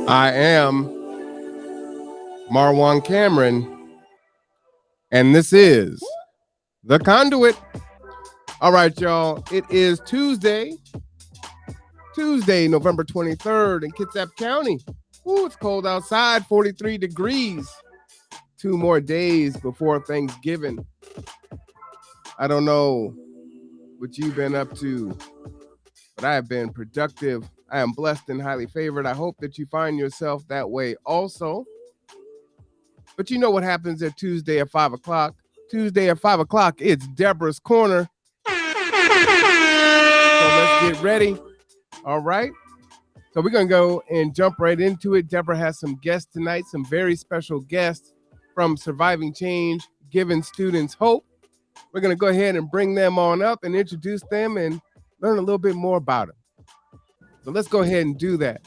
I am Marwan Cameron, and this is The Conduit. All right, y'all. It is Tuesday, November 23rd in Kitsap County. Ooh, it's cold outside, 43 degrees. 2 more days before Thanksgiving. I don't know what you've been up to, but I have been productive. I am blessed and highly favored. I hope that you find yourself that way also. But you know what happens at Tuesday at 5 o'clock? Tuesday at 5 o'clock, it's Deborahs Corner. So let's get ready. All right. So we're going to go and jump right into it. Deborah has some guests tonight, some very special guests from Surviving Change, Giving Students Hope. We're going to go ahead and bring them on up and introduce them and learn a little bit more about them. So let's go ahead and do that.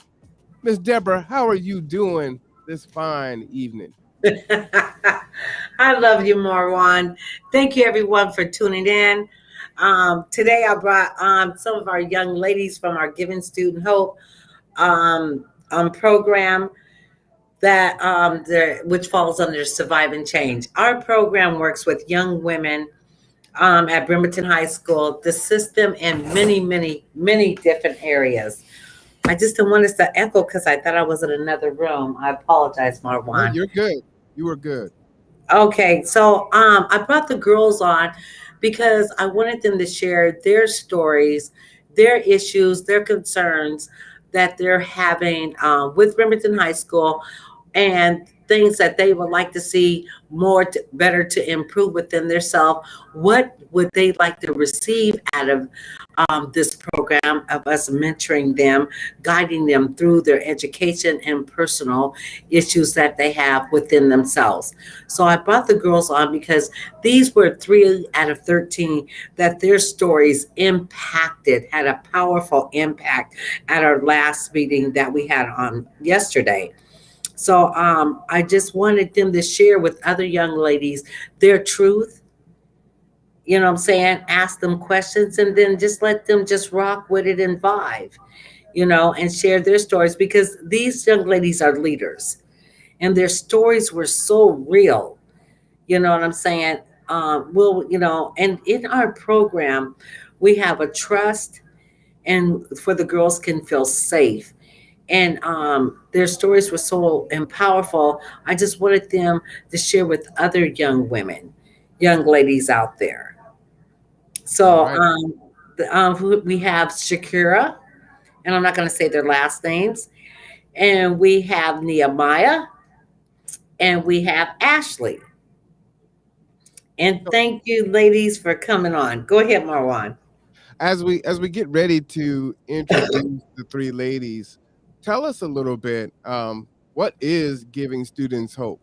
Miss Deborah, how are you doing this fine evening? I love you, Marwan. Thank you, everyone, for tuning in. Today, I brought some of our young ladies from our Giving Student Hope program that which falls under Surviving Change. Our program works with young women at Bremerton High School, the system, in many, many, many different areas. I just didn't want us to echo because I thought I was in another room. I apologize, Marwan. No, you're good. You were good. Okay, so I brought the girls on because I wanted them to share their stories, their issues, their concerns that they're having with Bremerton High School, and things that they would like to see better to improve within themselves. What would they like to receive out of this program of us mentoring them, guiding them through their education and personal issues that they have within themselves? So I brought the girls on because these were 3 out of 13 that their stories had a powerful impact at our last meeting that we had on yesterday. So I just wanted them to share with other young ladies their truth. You know what I'm saying? Ask them questions and then just let them just rock with it and vibe, and share their stories, because these young ladies are leaders and their stories were so real. You know what I'm saying? And in our program, we have a trust, and for the girls can feel safe. And their stories were so powerful. I just wanted them to share with other young women, young ladies out there. So we have Shakira, and I'm not going to say their last names. And we have Nehemiah, and we have Ashley. And thank you, ladies, for coming on. Go ahead, Marwan. As we get ready to introduce the 3 ladies, tell us a little bit. What is Giving Students Hope?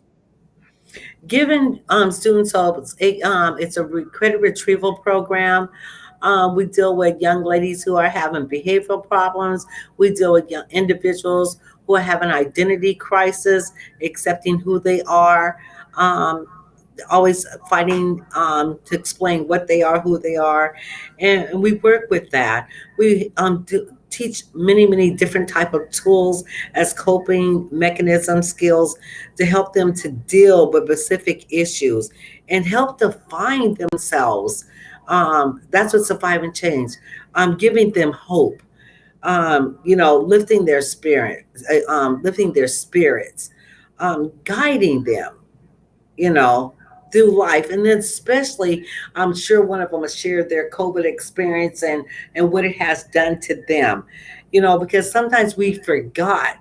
Giving students hope. It's a credit retrieval program. We deal with young ladies who are having behavioral problems. We deal with young individuals who are having identity crisis, accepting who they are, always fighting to explain what they are, who they are, and we work with that. We teach many, many different type of tools as coping mechanism skills to help them to deal with specific issues and help to find themselves. That's what Surviving Change. Giving them hope. Lifting their spirits, guiding them, through life. And then especially, I'm sure one of them has shared their COVID experience and what it has done to them, because sometimes we forgot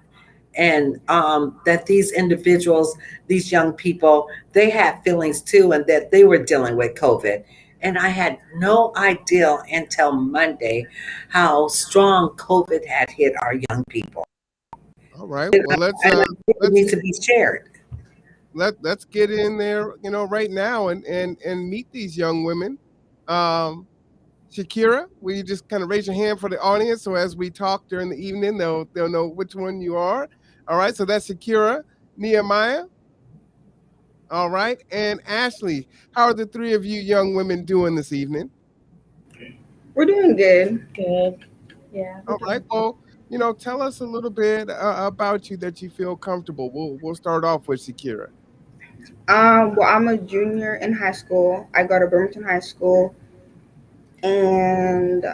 and that these individuals, these young people, they had feelings too, and that they were dealing with COVID. And I had no idea until Monday how strong COVID had hit our young people. All right. Well, let's need to be shared. Let's get in there, right now and meet these young women. Shakira, will you just kind of raise your hand for the audience, so as we talk during the evening, they'll know which one you are. All right. So that's Shakira. Nehemiah. All right. And Ashley, how are the 3 of you young women doing this evening? We're doing good. Good. Yeah. All right. Well, Tell us a little bit about you that you feel comfortable. We'll start off with Shakira. Well, I'm a junior in high school. I go to Birmingham High School, and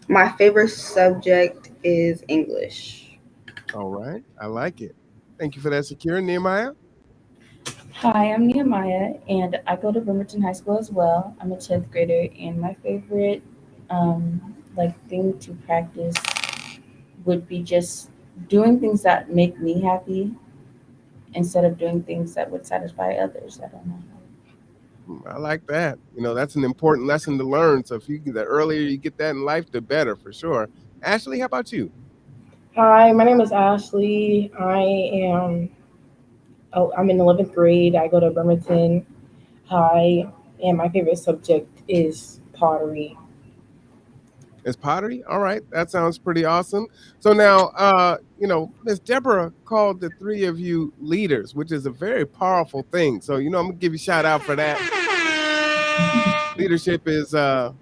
my favorite subject is English. All right, I like it. Thank you for that, Shakira. Nehemiah. Hi, I'm Nehemiah, and I go to Bremerton High School as well. I'm a 10th grader, and my favorite thing to practice would be just doing things that make me happy instead of doing things that would satisfy others. I don't know. I like that. That's an important lesson to learn. So if the earlier you get that in life, the better for sure. Ashley, how about you? Hi, my name is Ashley. I'm in 11th grade. I go to Bremerton High, and my favorite subject is pottery. It's pottery. All right, that sounds pretty awesome. So now, Miss Deborah called the three of you leaders, which is a very powerful thing. So I'm gonna give you a shout out for that. Leadership is an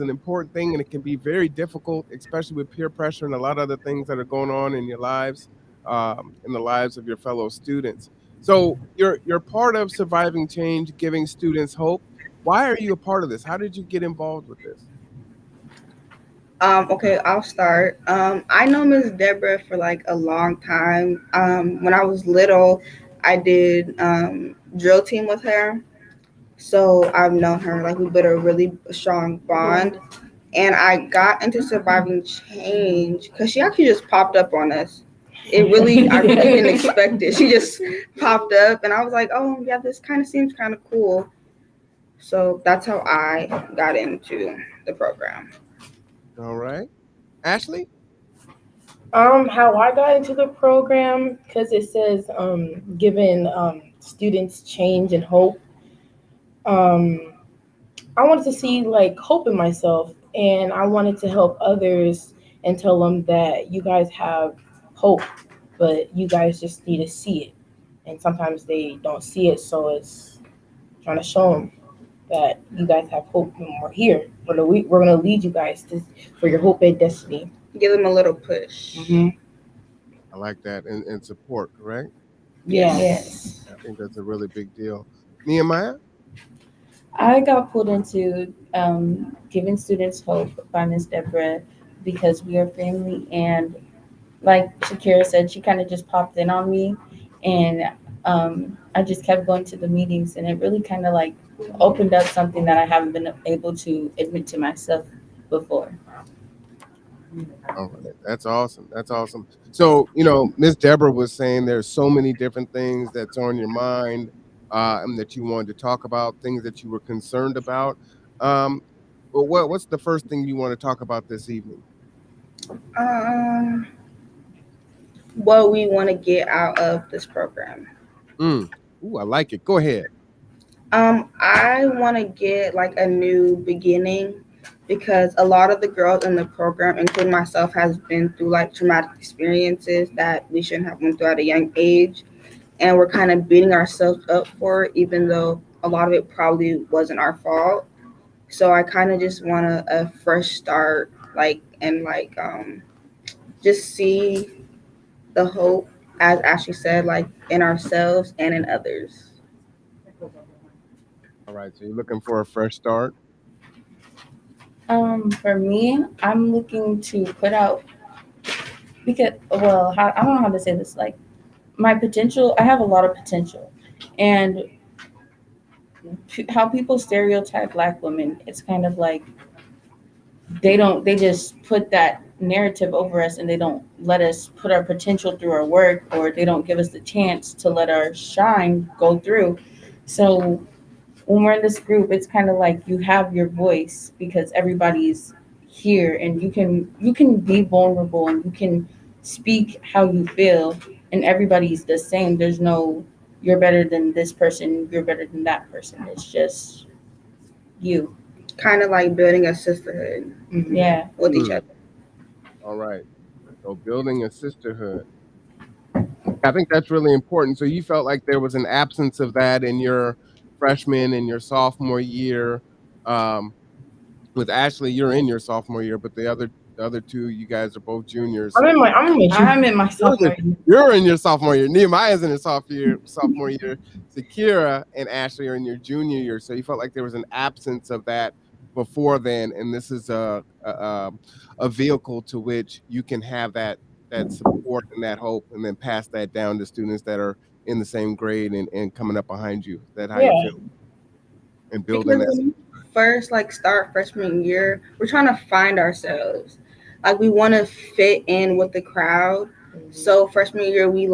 important thing, and it can be very difficult, especially with peer pressure and a lot of other things that are going on in your lives, in the lives of your fellow students. So you're part of surviving change, giving students hope. Why are you a part of this? How did you get involved with this? Okay, I'll start. I know Miss Deborah for like a long time. When I was little, I did drill team with her, so I've known her. Like we built a really strong bond, and I got into surviving change because she actually just popped up on us. I really didn't expect it. She just popped up, and I was like, oh yeah, this kind of seems kind of cool. So that's how I got into the program. All right, Ashley. How I got into the program because it says giving students change and hope. Um, I wanted to see like hope in myself, and I wanted to help others and tell them that you guys have hope, but you guys just need to see it. And sometimes they don't see it, so it's trying to show them that you guys have hope and we're here. We're gonna lead you guys for your hope and destiny. Give them a little push. Mm-hmm. I like that, and support. Correct. Yes. Yes. I think that's a really big deal. Nehemiah. I got pulled into giving students hope by Miss Deborah because we are family, and like Shakira said, she kind of just popped in on me, and I just kept going to the meetings, and it really kind of like opened up something that I haven't been able to admit to myself before. All right, that's awesome. That's awesome. So, Miss Deborah was saying there's so many different things that's on your mind, and that you wanted to talk about, things that you were concerned about. Um, but what's the first thing you want to talk about this evening? Um, what we want to get out of this program. Mm. Ooh, I like it. Go ahead. I want to get like a new beginning because a lot of the girls in the program, including myself, has been through like traumatic experiences that we shouldn't have went through at a young age, and we're kind of beating ourselves up for it, even though a lot of it probably wasn't our fault. So I kind of just want a fresh start, like and like just see the hope, as Ashley said, like in ourselves and in others. All right, so you're looking for a fresh start. For me, I'm looking to put out because I don't know how to say this. Like my potential, I have a lot of potential, and how people stereotype Black women, it's kind of like they just put that narrative over us, and they don't let us put our potential through our work, or they don't give us the chance to let our shine go through. So when we're in this group, it's kind of like you have your voice because everybody's here, and you can be vulnerable, and you can speak how you feel, and everybody's the same. There's no you're better than this person, you're better than that person. It's just you. Kind of like building a sisterhood Yeah. with each Mm. other. All right, so building a sisterhood. I think that's really important. So you felt like there was an absence of that in your freshman and your sophomore year. Um, with Ashley, you're in your sophomore year, but the other The other two, you guys are both juniors. I'm in my sophomore year. You're in your sophomore year. Nehemiah's in his sophomore year. Zakira and Ashley are in your junior year. So you felt like there was an absence of that before then, and this is a vehicle to which you can have that support and that hope, and then pass that down to students that are in the same grade and coming up behind you. Is that how you feel? And building because that. when we first start freshman year, we're trying to find ourselves. Like we want to fit in with the crowd. So freshman year we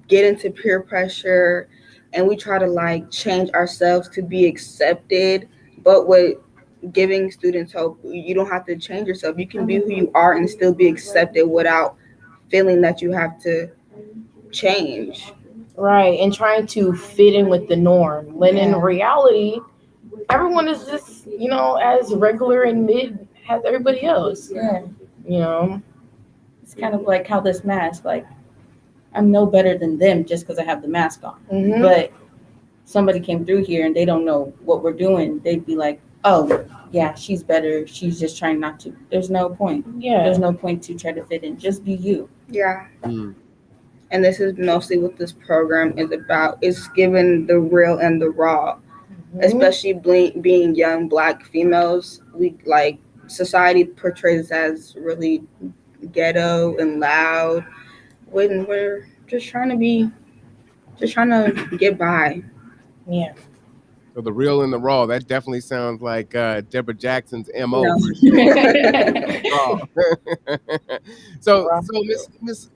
get into peer pressure and we try to change ourselves to be accepted. But with giving students hope, you don't have to change yourself. You can be who you are and still be accepted without feeling that you have to change. Right, and trying to fit in with the norm. When in reality, everyone is just, as regular and mid as everybody else. Yeah. It's kind of like how this mask, I'm no better than them just because I have the mask on. Mm-hmm. But somebody came through here and they don't know what we're doing. They'd be like, oh, yeah, she's better. She's just trying not to. There's no point. Yeah. There's no point to try to fit in. Just be you. Yeah. And this is mostly what this program is about. It's giving the real and the raw, especially being young Black females. We society portrays us as really ghetto and loud when we're just trying to get by. Yeah. So the real and the raw, that definitely sounds like Deborah Jackson's MO. So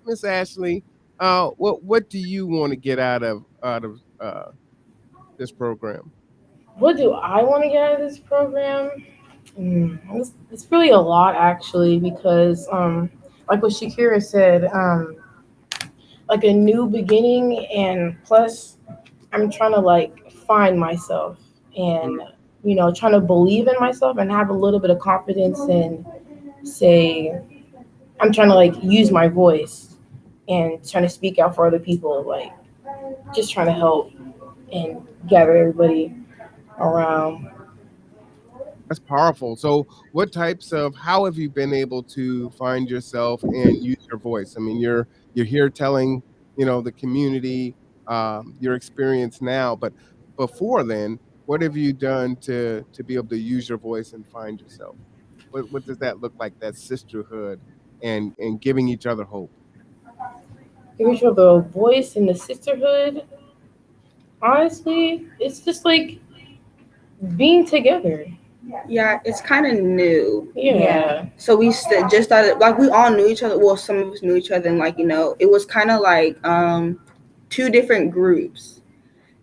Miss Ashley, what do you want to get out of this program? What do I want to get out of this program? It's really a lot, actually, because like what Shakira said, like a new beginning, and plus I'm trying to find myself and trying to believe in myself and have a little bit of confidence and say I'm trying to use my voice and trying to speak out for other people, just trying to help and gather everybody around. That's powerful. So how have you been able to find yourself and use your voice? I mean, you're here telling, the community your experience now, but before then, what have you done to be able to use your voice and find yourself? What does that look like, that sisterhood and giving each other hope? Give each other a voice in the sisterhood. Honestly, it's just being together. Yeah, it's kind of new. Yeah. So we just started, we all knew each other. Well, some of us knew each other, and it was kind of two different groups.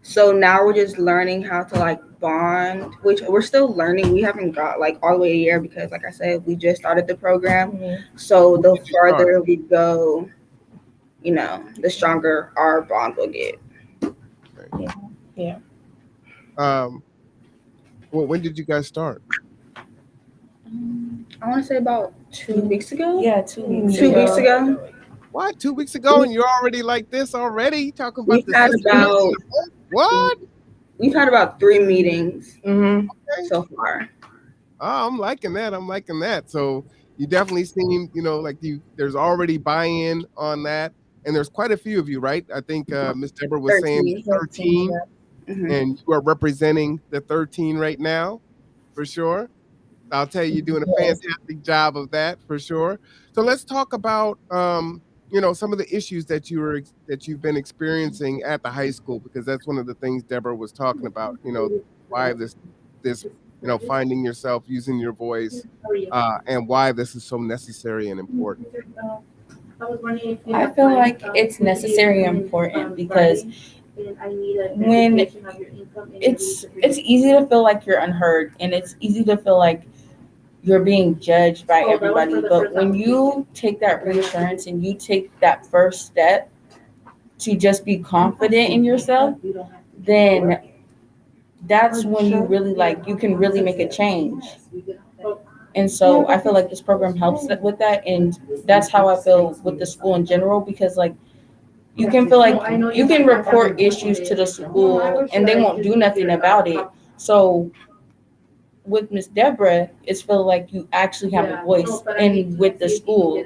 So now we're just learning how to bond, which we're still learning. We haven't got all the way a year because, like I said, we just started the program. Mm-hmm. So the further we go, the stronger our bond will get. Yeah. Well, when did you guys start? I want to say about 2 weeks ago. Yeah, 2 weeks. 2 weeks ago. What? 2 weeks ago, and you're already like this already? Talking about what? We've had about 3 meetings so far. Oh, I'm liking that. So you definitely seem, there's already buy-in on that, and there's quite a few of you, right? I think Miss Deborah was saying 13. And you are representing the 13 right now, for sure. I'll tell you, you're doing a fantastic job of that, for sure. So let's talk about, some of the issues that you've been experiencing at the high school, because that's one of the things Deborah was talking about. Why this, finding yourself, using your voice, and why this is so necessary and important. I feel like it's necessary and important because when it's easy to feel like you're unheard, and it's easy to feel like you're being judged by everybody. But when you take that reassurance and you take that first step to just be confident in yourself, then that's when you really you can really make a change. And so I feel like this program helps with that, and that's how I feel with the school in general, because you can feel like you can report issues to the school and they won't do nothing about it. So with Miss Deborah, it's feel like you actually have a voice in with the school,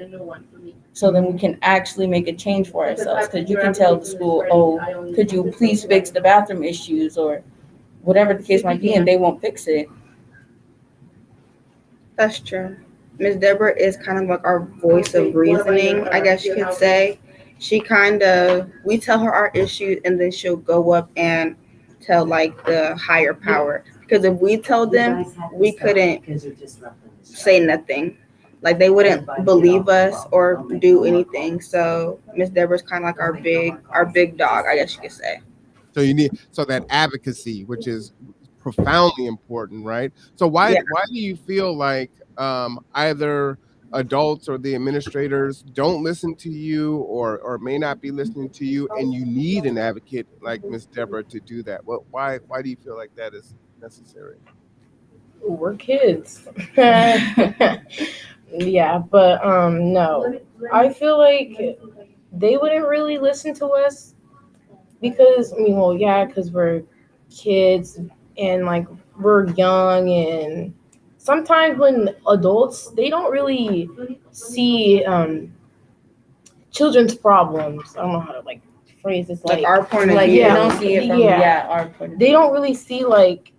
so then we can actually make a change for ourselves. Because you can tell the school, oh, could you please fix the bathroom issues or whatever the case might be, and they won't fix it. That's true. Miss Deborah is kind of like our voice of reasoning, I guess you could say. We tell her our issues and then she'll go up and tell like the higher power. Because if we told them, we couldn't say nothing. Like they wouldn't believe us or do anything. So Miss Deborah's kind of like our big dog, I guess you could say. So you need that advocacy, which is profoundly important, right? So why do you feel like either adults or the administrators don't listen to you or may not be listening to you, and you need an advocate like Miss Deborah to do that? Why do you feel like that is necessary? We're kids. Yeah, but no. I feel like they wouldn't really listen to us because because we're kids and like we're young, and sometimes when adults they don't really see children's problems. I don't know how to like phrase this, like our point of Like view. you don't see it from our point of They view. don't really see like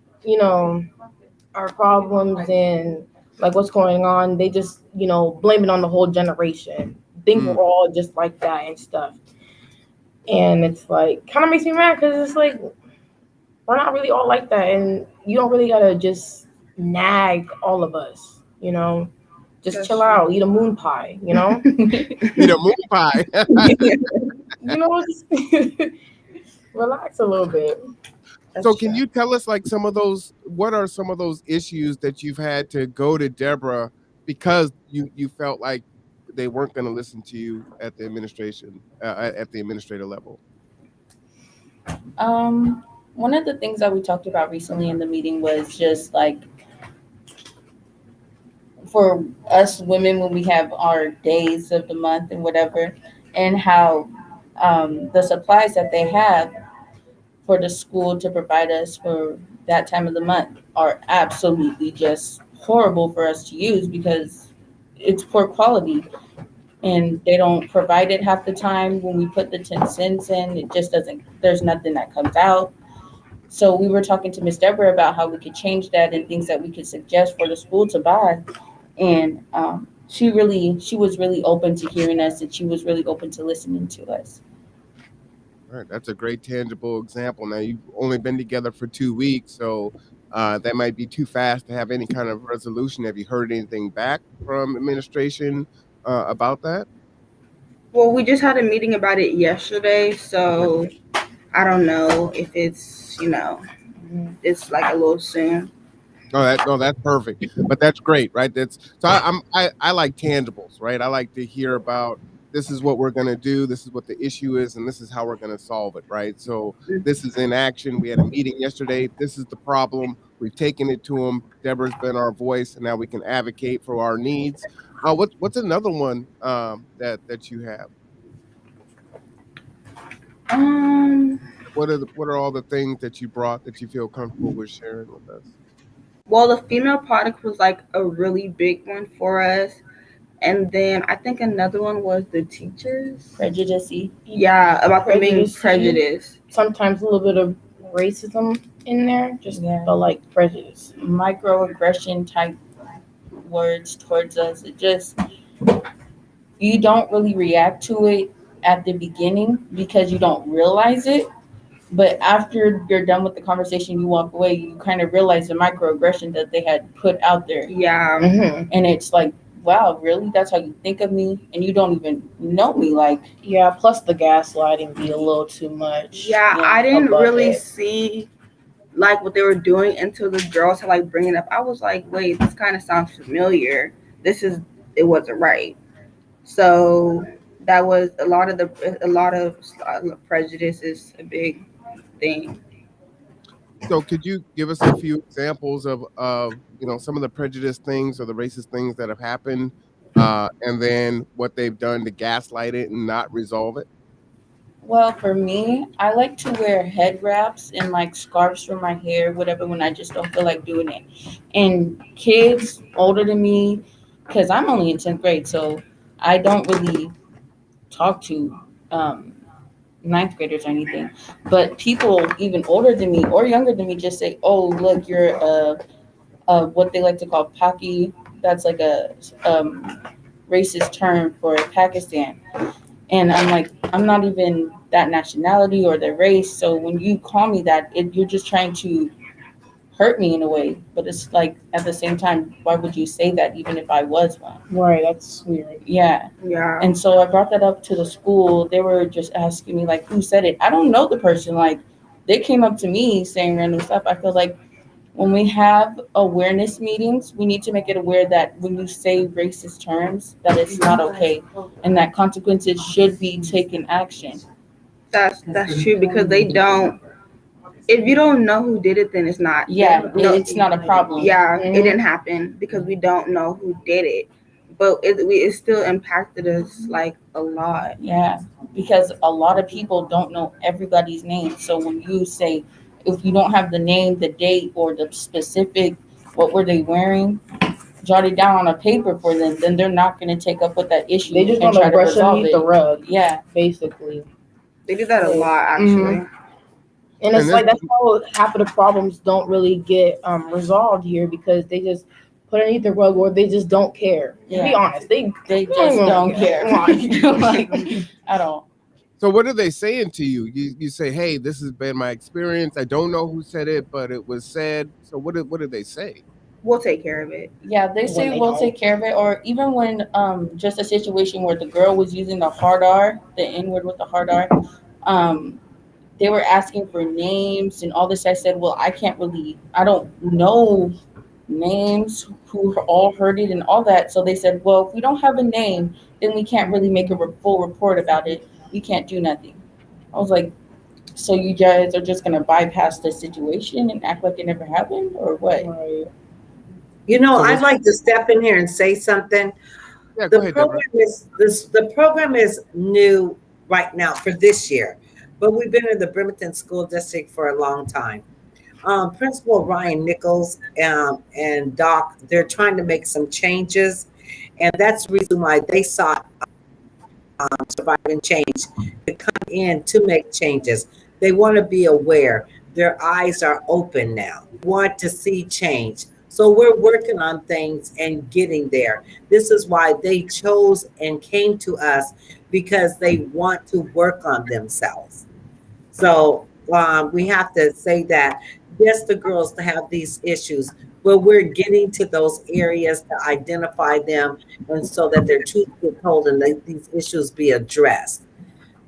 our problems and like what's going on. They just blame it on the whole generation. Think we're all just like that and stuff. And it's like kind of makes me mad because it's like we're not really all like that, and you don't really gotta just nag all of us. Just That's chill true. out, eat a moon pie. Eat a moon pie. Just relax a little bit. So can you tell us like what are some of those issues that you've had to go to Deborah because you felt like they weren't going to listen to you at the administrator level? One of the things that we talked about recently in the meeting was just like for us women when we have our days of the month and whatever, and how the supplies that they have for the school to provide us for that time of the month are absolutely just horrible for us to use because it's poor quality and they don't provide it half the time. When we put the 10 cents in, it just doesn't, there's nothing that comes out. So we were talking to Miss Deborah about how we could change that and things that we could suggest for the school to buy. And she was really open to hearing us, and she was really open to listening to us. All right, that's a great tangible example. Now you've only been together for 2 weeks, so that might be too fast to have any kind of resolution. Have you heard anything back from administration about that? Well, we just had a meeting about it yesterday, so I don't know if it's it's like a little soon. No, that's perfect. But that's great, right? I like tangibles, right? I like to hear about this is what we're gonna do, this is what the issue is, and this is how we're gonna solve it, right? So this is in action. We had a meeting yesterday. This is the problem. We've taken it to them. Deborah's been our voice, and now we can advocate for our needs. What's another one that you have? What are all the things that you brought that you feel comfortable with sharing with us? Well, the female product was like a really big one for us. And then I think another one was the teachers. Prejudice. Yeah, about them being prejudiced. Sometimes a little bit of racism in there, but like prejudice. Microaggression type words towards us. It just, you don't really react to it at the beginning because you don't realize it. But after you're done with the conversation, you walk away, you kind of realize the microaggression that they had put out there. Yeah. Mm-hmm. And it's like, wow, really? That's how you think of me? And you don't even know me. Like, yeah, plus the gaslighting be a little too much. Yeah, I didn't really see like what they were doing until the girls had like bring it up. I was like, wait, this kind of sounds familiar. It wasn't right. So that was a lot of prejudice is a big thing. So could you give us a few examples of some of the prejudice things or the racist things that have happened, and then what they've done to gaslight it and not resolve it? Well, for me, I like to wear head wraps and like scarves for my hair, whatever, when I just don't feel like doing it. And kids older than me, because I'm only in 10th grade, so I don't really talk to um, ninth graders or anything. But people even older than me or younger than me just say, "Oh, look, you're what they like to call Paki." That's like a racist term for Pakistan. And I'm like, I'm not even that nationality or the race. So when you call me that, you're just trying to hurt me in a way. But it's like at the same time, why would you say that even if I was one? Right, that's weird. Yeah. Yeah. And so I brought that up to the school. They were just asking me like, who said it? I don't know the person. Like, they came up to me saying random stuff. I feel like when we have awareness meetings, we need to make it aware that when you say racist terms, that it's not okay, and that consequences should be taken action. That's true because they don't. If you don't know who did it, then it's not. Yeah, No, it's not a problem. yeah, Mhm. it didn't happen because we don't know who did it, but it still impacted us like a lot. Yeah, because a lot of people don't know everybody's name. So when you say, if you don't have the name, the date, or the specific, what were they wearing, jot it down on a paper for them, then they're not going to take up with that issue They just and want try to to brush resolve underneath it. the rug, Yeah, basically. They did that a Yeah. lot actually. And And it's this, like that's how half of the problems don't really get resolved here because they just put it underneath the rug or they just don't care. To be Yeah. honest, they just don't care. Like, At all. so what are they saying to you? You say, hey, this has been my experience. I don't know who said it, but it was said. So what did they say? We'll take care of it. Yeah, they When say they we'll don't. take care of it, or even when just a situation where the girl was using the hard R, the N word with the hard R, um, they were asking for names and all this. I said, well, I don't know names who all heard it and all that. So they said, well, if we don't have a name, then we can't really make a full report about it. We can't do nothing. I was like, so you guys are just gonna bypass the situation and act like it never happened, or what? Right. You know, So I'd what's like to step in here and say something. yeah, go The ahead, Deborah. program is this. The program is new right now for this year, but we've been in the Bremerton School District for a long time. Principal Ryan Nichols and Doc, they're trying to make some changes, and that's the reason why they sought Survive and Change to come in to make changes. They want to be aware. Their eyes are open now. Want to see change. So we're working on things and getting there. This is why they chose and came to us because they want to work on themselves. So we have to say that yes, the girls to have these issues, but we're getting to those areas to identify them, and so that their truth be told and these issues be addressed.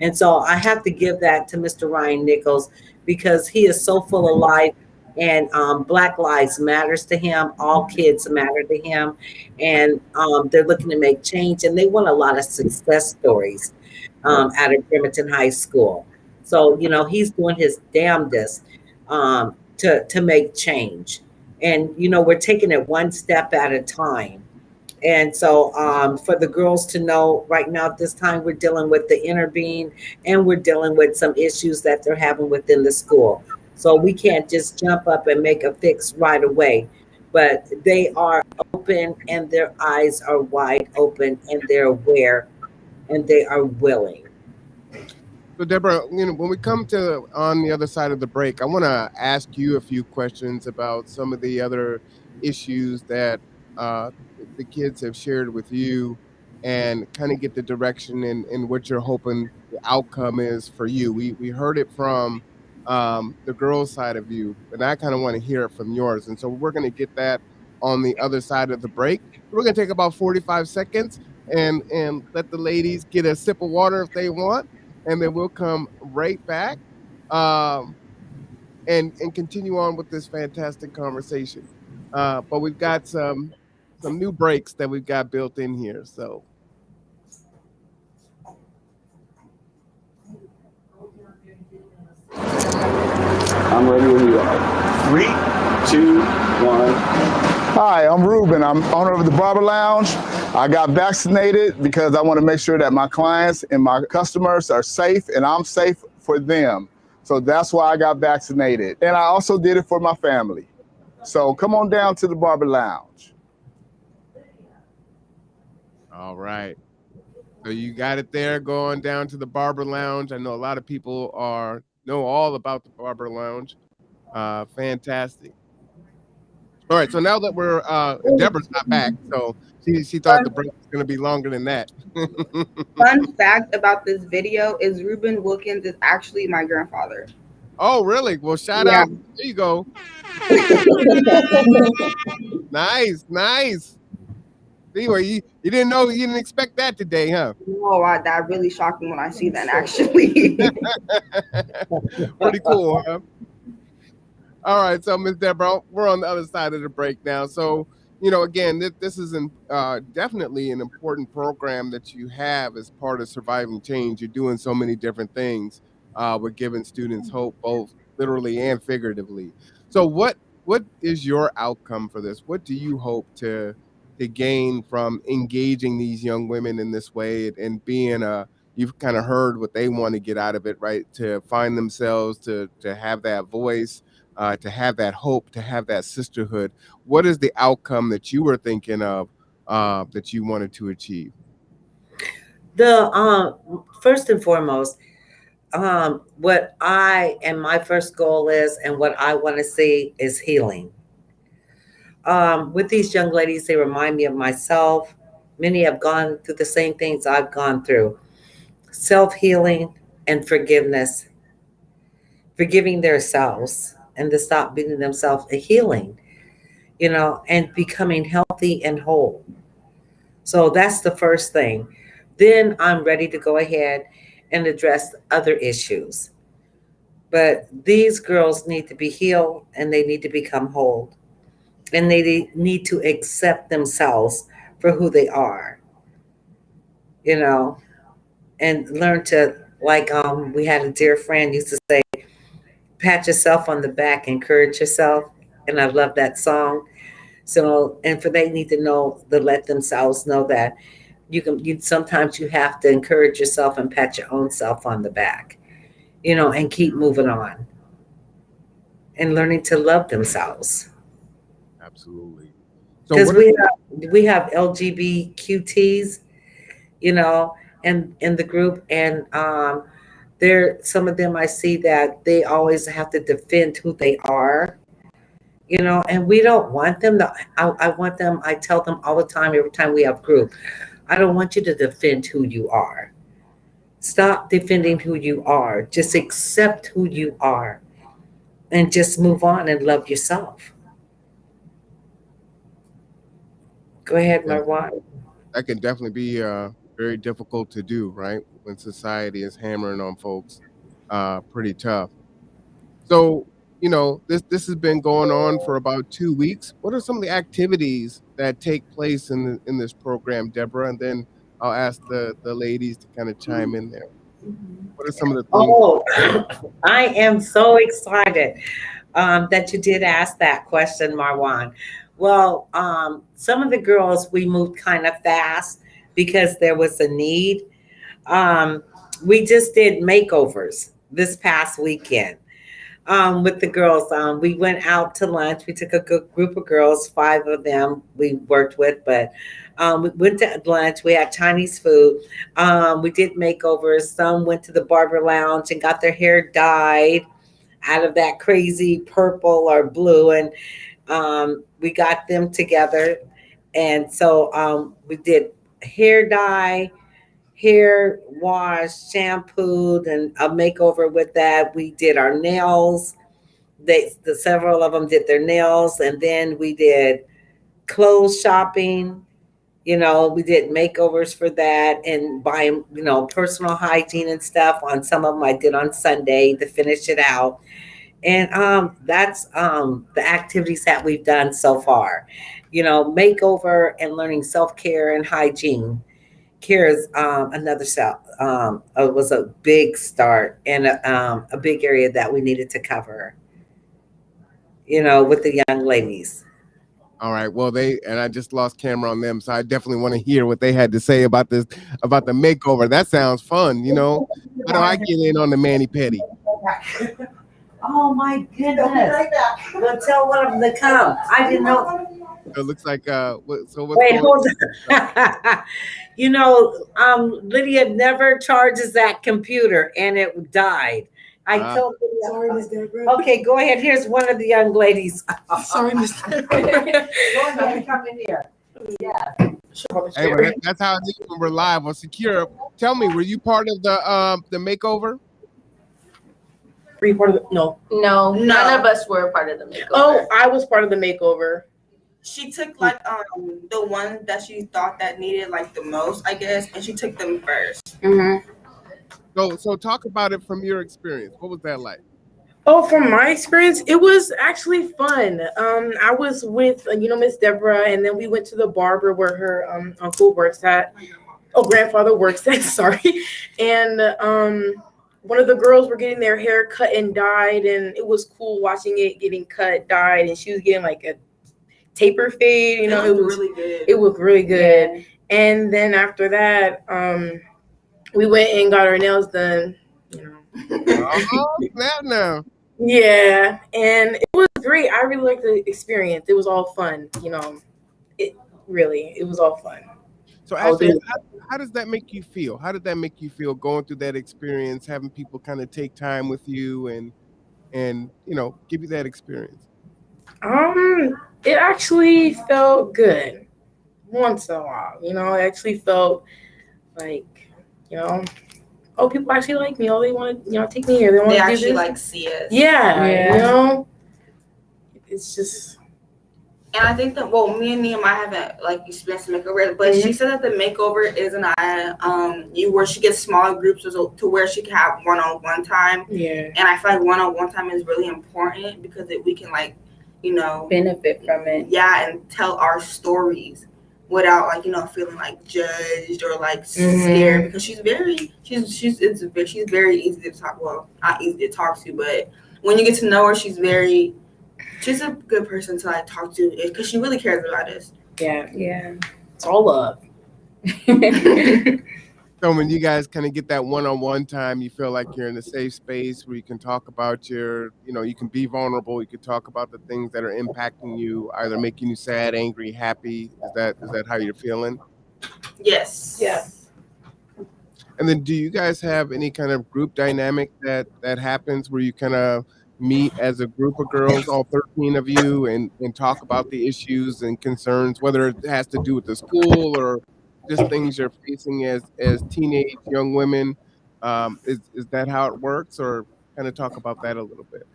And so I have to give that to Mr. Ryan Nichols because he is so full of life, and Black Lives Matters to him. All kids matter to him, and they're looking to make change, and they want a lot of success stories out of Bremerton High School. So he's doing his damnedest to make change, and we're taking it one step at a time. And so, for the girls to know right now at this time, we're dealing with the inner being and we're dealing with some issues that they're having within the school. So, we can't just jump up and make a fix right away. But they are open and their eyes are wide open and they're aware and they are willing. So, Deborah, when we come to on the other side of the break, I want to ask you a few questions about some of the other issues that uh, the kids have shared with you, and kind of get the direction in what you're hoping the outcome is for you. We heard it from the girls' side of you, and I kind of want to hear it from yours. And so we're going to get that on the other side of the break. We're going to take about 45 seconds and let the ladies get a sip of water if they want, and then we'll come right back and continue on with this fantastic conversation. But we've got some new breaks that we've got built in here. So I'm ready when you are. 3, 2, 1. Hi, I'm Ruben. I'm owner of the Barber Lounge. I got vaccinated because I want to make sure that my clients and my customers are safe and I'm safe for them. So that's why I got vaccinated. And I also did it for my family. So come on down to the Barber Lounge. All right. So you got it there going down to the Barber Lounge. I know a lot of people know all about the Barber Lounge. Fantastic. All right. So now that we're Deborah's not back, so she thought the break was gonna be longer than that. Fun fact about this video is Ruben Wilkins is actually my grandfather. Oh, really? Well, shout Yeah. out. There you go. Nice, nice. Anyway, you didn't know, you didn't expect that today, huh? No, that really shocked me when I see that actually. Pretty cool, huh? All right, so Ms. Deborah, we're on the other side of the break now. So, again, this is definitely an important program that you have as part of Surviving Change. You're doing so many different things. We're giving students hope, both literally and figuratively. So, what is your outcome for this? What do you hope to gain from engaging these young women in this way and being you've kind of heard what they want to get out of it, right? To find themselves, to have that voice, to have that hope, to have that sisterhood. What is the outcome that you were thinking of that you wanted to achieve? The first and foremost, what I and my first goal is, and what I want to see is healing. With these young ladies, they remind me of myself. Many have gone through the same things I've gone through: self healing and forgiveness, forgiving themselves, and to stop beating themselves, a healing, and becoming healthy and whole. So that's the first thing. Then I'm ready to go ahead and address other issues. But these girls need to be healed and they need to become whole. And they need to accept themselves for who they are, you know, and learn to, like, we had a dear friend used to say, pat yourself on the back, encourage yourself. And I love that song. So, and for they need to know, to let themselves know that you sometimes you have to encourage yourself and pat your own self on the back, and keep moving on and learning to love themselves. Absolutely. So Because what are we have LGBTQTs, you know, in the group, and there some of them I see that they always have to defend who they are, and we don't want them to. I want them. I tell them all the time, every time we have group, I don't want you to defend who you are. Stop defending who you are. Just accept who you are and just move on and love yourself. Go ahead, yeah, Marwan. that can definitely be very difficult to do, right? When society is hammering on folks pretty tough. So, this has been going on for about 2 weeks. What are some of the activities that take place in this program, Deborah? And then I'll ask the ladies to kind of chime in there. What are some of the things? Oh, I am so excited that you did ask that question, Marwan. Well, some of the girls, we moved kind of fast because there was a need. Um, we just did makeovers this past weekend with the girls. We went out to lunch. We took a good group of girls, five of them we worked with, but we went to lunch. We had Chinese food. We did makeovers. Some went to the barber lounge and got their hair dyed out of that crazy purple or blue, and we got them together. And so we did hair dye, hair wash, shampooed, and a makeover with that. We did our nails. Several of them did their nails, and then we did clothes shopping. We did makeovers for that and buying, personal hygiene and stuff. On some of them, I did on Sunday to finish it out. And that's the activities that we've done so far. Makeover and learning self care and hygiene. Care is another self. Was a big start and a big area that we needed to cover. With the young ladies. All right. Well, I just lost camera on them, so I definitely want to hear what they had to say about the makeover. That sounds fun. How do I get in on the mani pedi? Oh my goodness. Well, tell one of them to come. I didn't know. It looks like what's Wait, going hold on. Lydia never charges that computer and it died. I told Lydia. Sorry, Miss Deborah. Okay, go ahead. Here's one of the young ladies. Sorry, Miss Deborah. Go ahead, come in here. Yeah. Hey, well, that's how it is when we're live on Secure. Tell me, were you part of the makeover? No. No, none of us were a part of the makeover. Oh, I was part of the makeover. She took like the one that she thought that needed like the most, I guess, and she took them first. Mm-hmm. So talk about it from your experience. What was that like? Oh, from my experience, it was actually fun. I was with Miss Deborah, and then we went to the barber where her uncle works at. Oh, grandfather works at. Sorry, and one of the girls were getting their hair cut and dyed, and it was cool watching it getting cut, dyed, and she was getting like a taper fade. It was really good. It was really good. Yeah. And then after that, we went and got our nails done. Oh, that now. Yeah, and it was great. I really liked the experience. It was all fun. It was all fun. So Ashley, how does that make you feel? How did that make you feel going through that experience, having people kind of take time with you and give you that experience? It actually felt good once in a while. It actually felt like, oh, people actually like me. Oh, they want to, take me here. They want to do actually this. like see us. Yeah. It's just. And I think that me and Nehemiah haven't like experienced the makeover, but she said that the makeover is where she gets smaller groups to where she can have one-on-one time. Yeah. And I feel like one-on-one time is really important because we can benefit from it. Yeah, and tell our stories without feeling like judged or like scared, because she's very easy to talk. Well, not easy to talk to, but when you get to know her, she's a good person to talk to because she really cares about us. Yeah. It's all love. So when you guys kind of get that one-on-one time, you feel like you're in a safe space where you can talk about you can be vulnerable. You can talk about the things that are impacting you, either making you sad, angry, happy. Is that how you're feeling? Yes. Yeah. And then do you guys have any kind of group dynamic that happens where you kind of meet as a group of girls, all 13 of you, and talk about the issues and concerns, whether it has to do with the school or just things you're facing as teenage young women? Is that how it works, or kind of talk about that a little bit?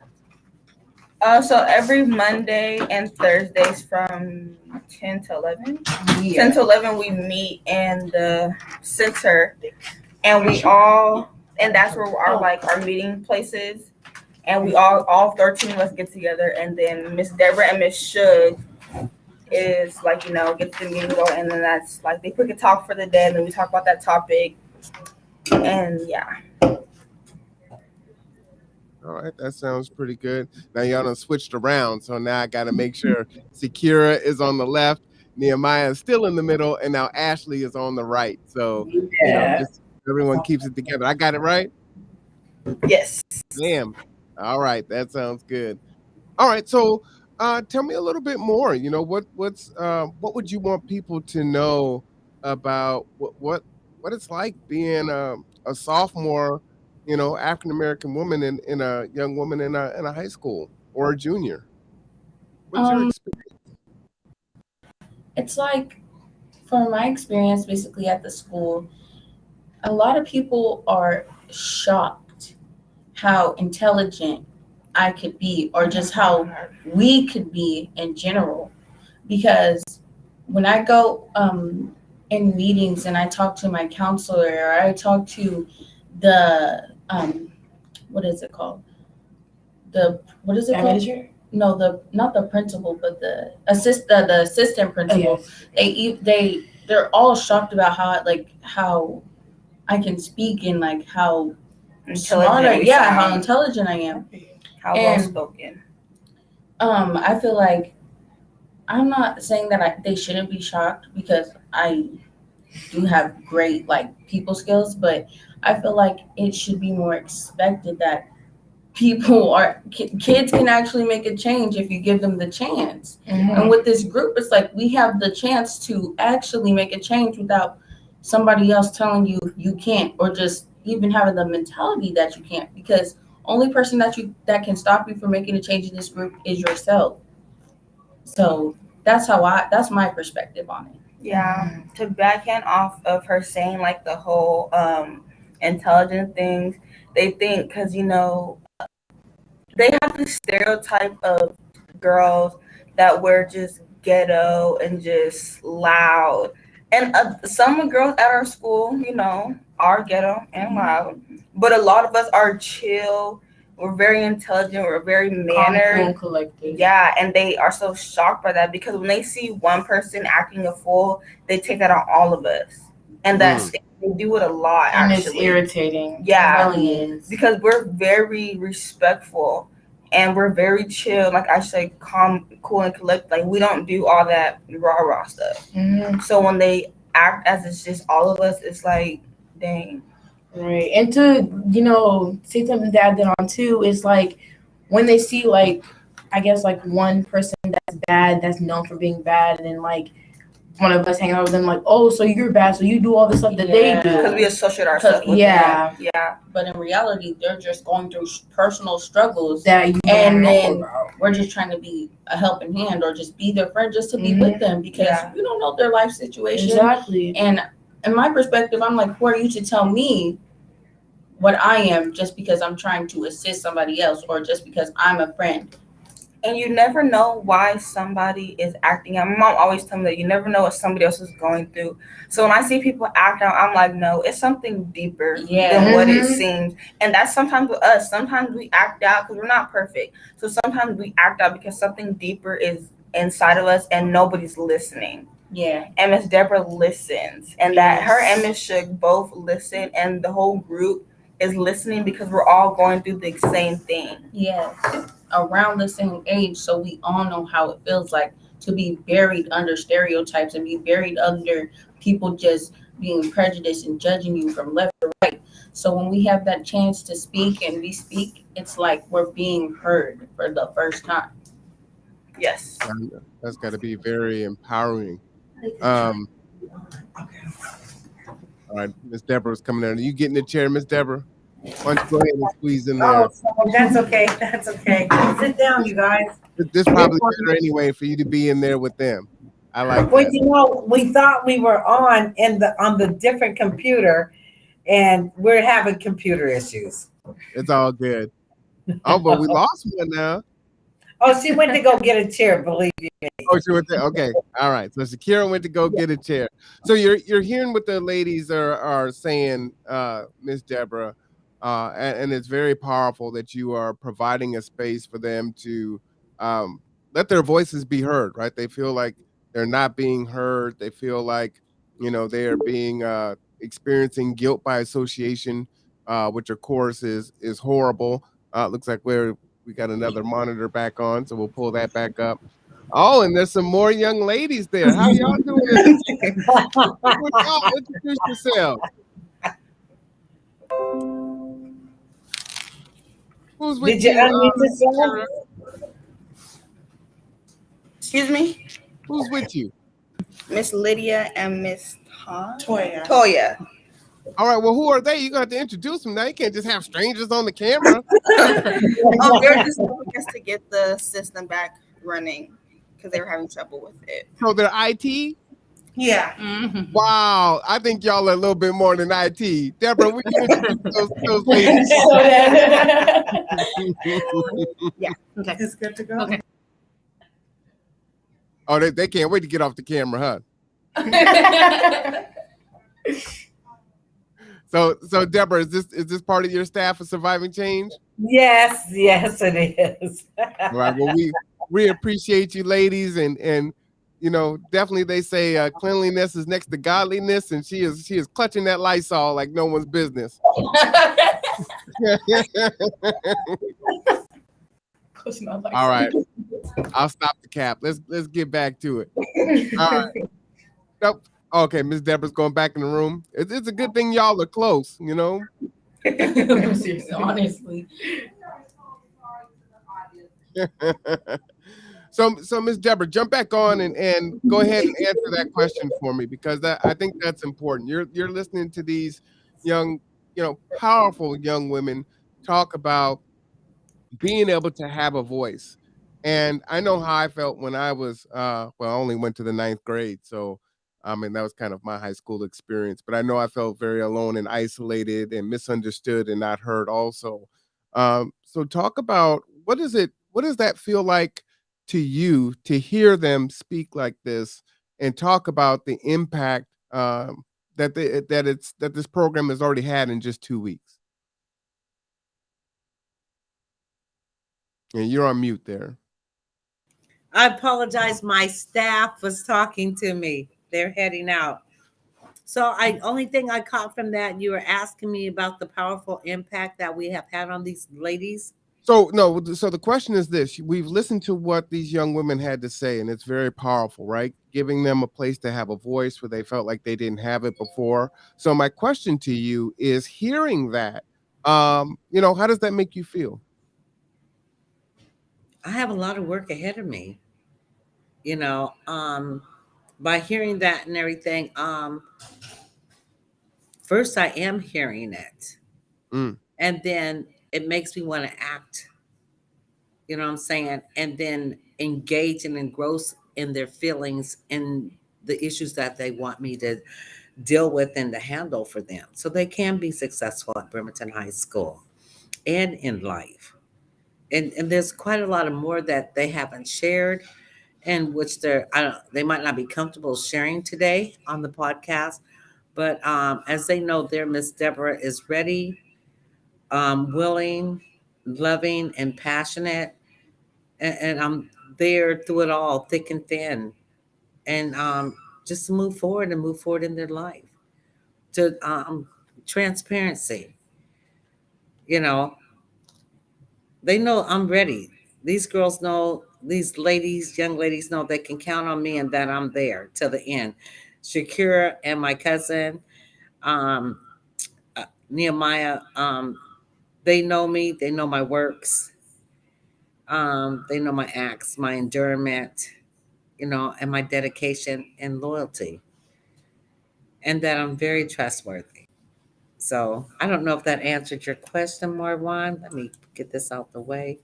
So every Monday and Thursdays from 10 to 11. Yeah. 10 to 11 we meet in the center, and and that's where our meeting places. And we all 13 of us get together, and then Miss Deborah and Miss Shug is gets the meeting going, and then that's they pick a talk for the day, and then we talk about that topic, and yeah. All right, that sounds pretty good. Now y'all done switched around, so now I got to make sure Sakira is on the left, Nehemiah is still in the middle, and now Ashley is on the right. So just everyone keeps it together. I got it right? Yes. Damn. All right, that sounds good. All right, so tell me a little bit more. What would you want people to know about what it's like being a sophomore, African American woman in a young woman in a high school, or a junior? What's your experience? It's like, from my experience, basically at the school, a lot of people are shocked how intelligent I could be, or just how we could be in general. Because when I go in meetings and I talk to my counselor, or I talk to the what is it called? What is it called? Manager? No, not the principal, but the assistant principal. Oh, yeah. They're all shocked about how I can speak, and how Intelligent. how intelligent I am. How well spoken. I feel like I'm not saying that they shouldn't be shocked, because I do have great like people skills, but I feel like it should be more expected that kids can actually make a change if you give them the chance. And with this group, it's like we have the chance to actually make a change without somebody else telling you you can't, or just even having the mentality that you can't, because only person that can stop you from making a change in this group is yourself. So that's my perspective on it. Yeah, to backhand off of her saying like the whole intelligent things, they think because they have this stereotype of girls that were just ghetto and just loud. And some girls at our school, are ghetto and loud, but a lot of us are chill. We're very intelligent. We're very mannered. Collective. Yeah, and they are so shocked by that because when they see one person acting a fool, they take that on all of us, and they do it a lot. And actually, it's irritating. Yeah, It really is. because we're very respectful and we're very chill. Like I say, calm, cool, and collected. Like we don't do all that rah stuff. So when they act as it's just all of us, it's like, dang. Right. And to, say something that I did on too is like when they see like, I guess like one person that's bad, that's known for being bad, and then like one of us hanging out with them like, oh, so you're bad, so you do all the stuff that they do. Because we associate ourselves with Yeah. them. Yeah. But in reality, they're just going through personal struggles, That you and know then about. we're just trying to be a helping hand or just be their friend, just to be with them, because we don't know their life situation. Exactly. And in my perspective, I'm like, who are you to tell me what I am just because I'm trying to assist somebody else, or just because I'm a friend? And you never know why somebody is acting out. My mom always told me that you never know what somebody else is going through. So when I see people act out, I'm like, no, it's something deeper than what it seems. And that's sometimes with us. Sometimes we act out because we're not perfect. So sometimes we act out because something deeper is inside of us and nobody's listening. Yeah. And Miss Deborah listens. And that her and Miss Shook both listen, and the whole group is listening because we're all going through the same thing. Yes. Around the same age, so we all know how it feels like to be buried under stereotypes and be buried under people just being prejudiced and judging you from left to right. So when we have that chance to speak and we speak, it's like we're being heard for the first time. Yes. That's got to be very empowering. All right, Miss Deborah's coming in. Are you getting the chair, Miss Deborah? Why don't you go ahead and squeeze in there? Oh, that's okay. That's okay. Sit down, you guys. This probably better anyway for you to be in there with them. I like Well, that. we thought we were on the different computer, and we're having computer issues. It's all good. Oh, but we lost one now. Oh, she went to go get a chair, believe me. Oh, she went there. Okay, all right. So Shakira went to go get a chair. So you're hearing what the ladies are saying, Miss Deborah, and it's very powerful that you are providing a space for them to let their voices be heard. Right? They feel like they're not being heard. They feel like they are being experiencing guilt by association, which of course is horrible. Looks like we got another monitor back on, so we'll pull that back up. Oh, and there's some more young ladies there. How y'all doing? Introduce yourself. Who's with Did you unmute yourself? Sarah? Excuse me? Who's with you? Miss Lydia and Miss Toya. Toya. All right, well, who are they? You're going to have to introduce them now. You can't just have strangers on the camera. Oh, they're just helping us to get the system back running because they were having trouble with it. So they're IT? Yeah. Mm-hmm. Wow, I think y'all are a little bit more than IT. Deborah, we can introduce those ladies. Yeah. Okay. It's good to go. Okay. Oh, they can't wait to get off the camera, huh? So Deborah, is this part of your staff of Surviving Change? Yes, it is. All right. Well, we appreciate you, ladies, and definitely they say cleanliness is next to godliness, and she is clutching that Lysol like no one's business. All right. I'll stop the cap. Let's get back to it. All right. Nope. Okay, Miss Deborah's going back in the room. It's a good thing y'all are close, you know. Seriously, honestly. So Miss Deborah, jump back on and go ahead and answer that question for me because I think that's important. You're listening to these young, powerful young women talk about being able to have a voice. And I know how I felt when I was I only went to the ninth grade. So I mean that was kind of my high school experience. But I know I felt very alone and isolated and misunderstood and not heard also. So talk about what does that feel like to you to hear them speak like this and talk about the impact that this program has already had in just 2 weeks. And you're on mute there. I apologize. My staff was talking to me. They're heading out. So only thing I caught from that, you were asking me about the powerful impact that we have had on these ladies. So no, so the question is this: we've listened to what these young women had to say, and it's very powerful, right? Giving them a place to have a voice where they felt like they didn't have it before. So my question to you is: hearing that, how does that make you feel? I have a lot of work ahead of me, by hearing that and everything. First I am hearing it. Mm. And then it makes me want to act. You know what I'm saying? And then engage and engross in their feelings and the issues that they want me to deal with and to handle for them so they can be successful at Bremerton High School and in life. And there's quite a lot of more that they haven't shared and which they might not be comfortable sharing today on the podcast. But as they know, their Miss Deborah is ready, willing, loving, and passionate, and I'm there through it all, thick and thin, and just to move forward and move forward in their life. To transparency, you know, they know I'm ready. These girls know, these ladies, young ladies know they can count on me and that I'm there till the end. Shakira and my cousin, um, Nehemiah, they know me. They know my works. They know my acts, my endurance, and my dedication and loyalty, and that I'm very trustworthy. So I don't know if that answered your question, Marwan. Let me get this out the way.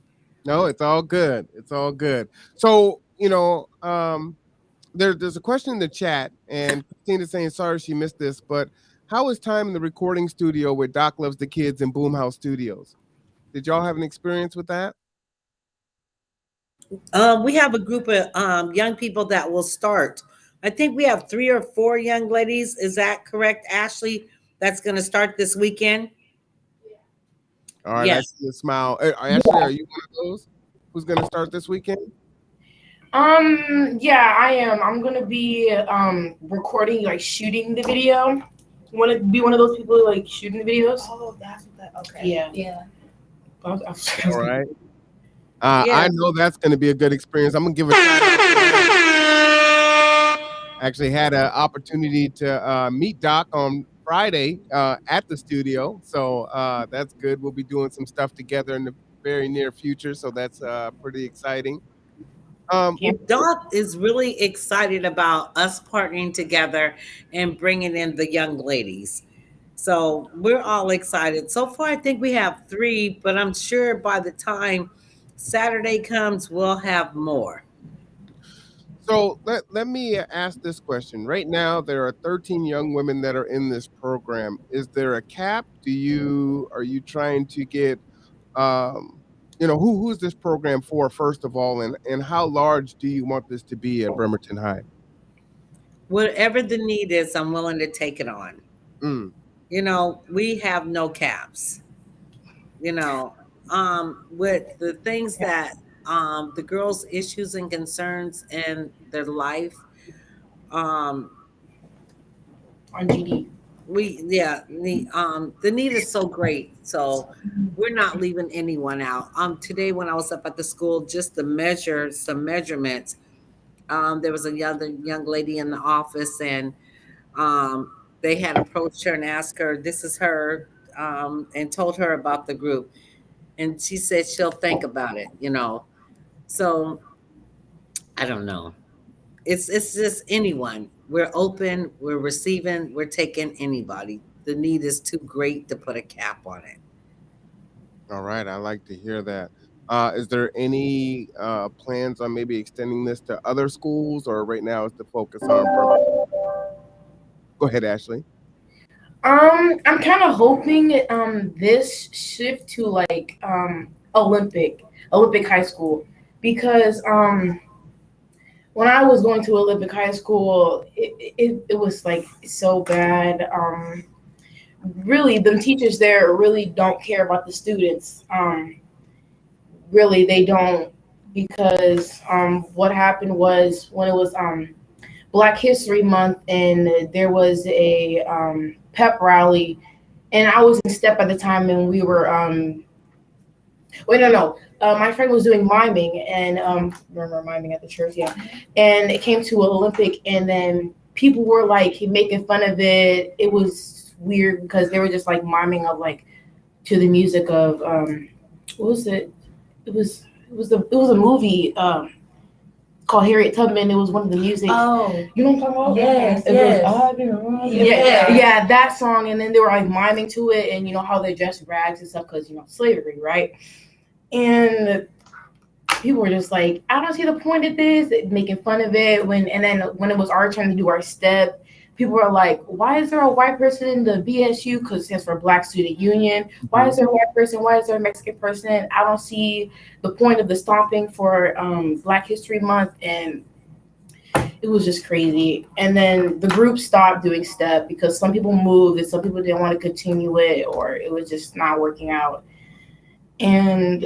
No, it's all good. It's all good. So there's a question in the chat, and Christina's saying sorry she missed this, but how is time in the recording studio with Doc Loves the Kids and Boomhouse Studios? Did y'all have an experience with that? We have a group of young people that will start. I think we have 3 or 4 young ladies. Is that correct, Ashley? That's going to start this weekend. All right, I Yes. see a smile. Ashley, are you one of those who's going to start this weekend? Yeah, I am. I'm gonna be recording, like shooting the video. Want to be one of those people like shooting the videos? Oh, that's what that. Okay. Yeah. Yeah. All right. Yeah. I know that's going to be a good experience. I'm going to give a shout out to that. Actually had an opportunity to meet Doc on Friday at the studio. So that's good. We'll be doing some stuff together in the very near future. So that's pretty exciting. Doc is really excited about us partnering together and bringing in the young ladies. So we're all excited. So far, I think we have 3, but I'm sure by the time Saturday comes, we'll have more. So let me ask this question. Right now, there are 13 young women that are in this program. Is there a cap? Are you trying to get who's this program for, first of all, and how large do you want this to be at Bremerton High? Whatever the need is, I'm willing to take it on. Mm. We have no caps. With the things that the girls' issues and concerns in their life, On GD. The need is so great. So we're not leaving anyone out. Today when I was up at the school just to measure some measurements, there was a young lady in the office, and they had approached her and asked her, this is her, and told her about the group. And she said she'll think about it, you know. So I don't know. It's just anyone. We're open, we're receiving, we're taking anybody. The need is too great to put a cap on it. All right, I like to hear that. Is there any plans on maybe extending this to other schools, or right now is the focus on Go ahead, Ashley. I'm kind of hoping this shift to like Olympic high school, because when I was going to Olympic high school, it was like so bad. Really, the teachers there really don't care about the students. Really, they don't, because what happened was when it was Black History Month, and there was a pep rally, and I was in step at the time, and we were my friend was doing miming, and remember miming at the church, yeah. And it came to an Olympic, and then people were like making fun of it. It was weird because they were just like miming up like to the music of what was it? It was a movie called Harriet Tubman. It was one of the music. Oh, You know what I'm talking about? yes, It yes. was, Yeah. yeah, that song. And then they were like miming to it, and you know how they dress rags and stuff because slavery, right? And people were just like, I don't see the point of this, making fun of it. And then when it was our turn to do our step, people were like, why is there a white person in the BSU? Because it stands for Black Student Union. Why is there a white person? Why is there a Mexican person? I don't see the point of the stomping for Black History Month. And it was just crazy. And then the group stopped doing step because some people moved and some people didn't want to continue it, or it was just not working out. And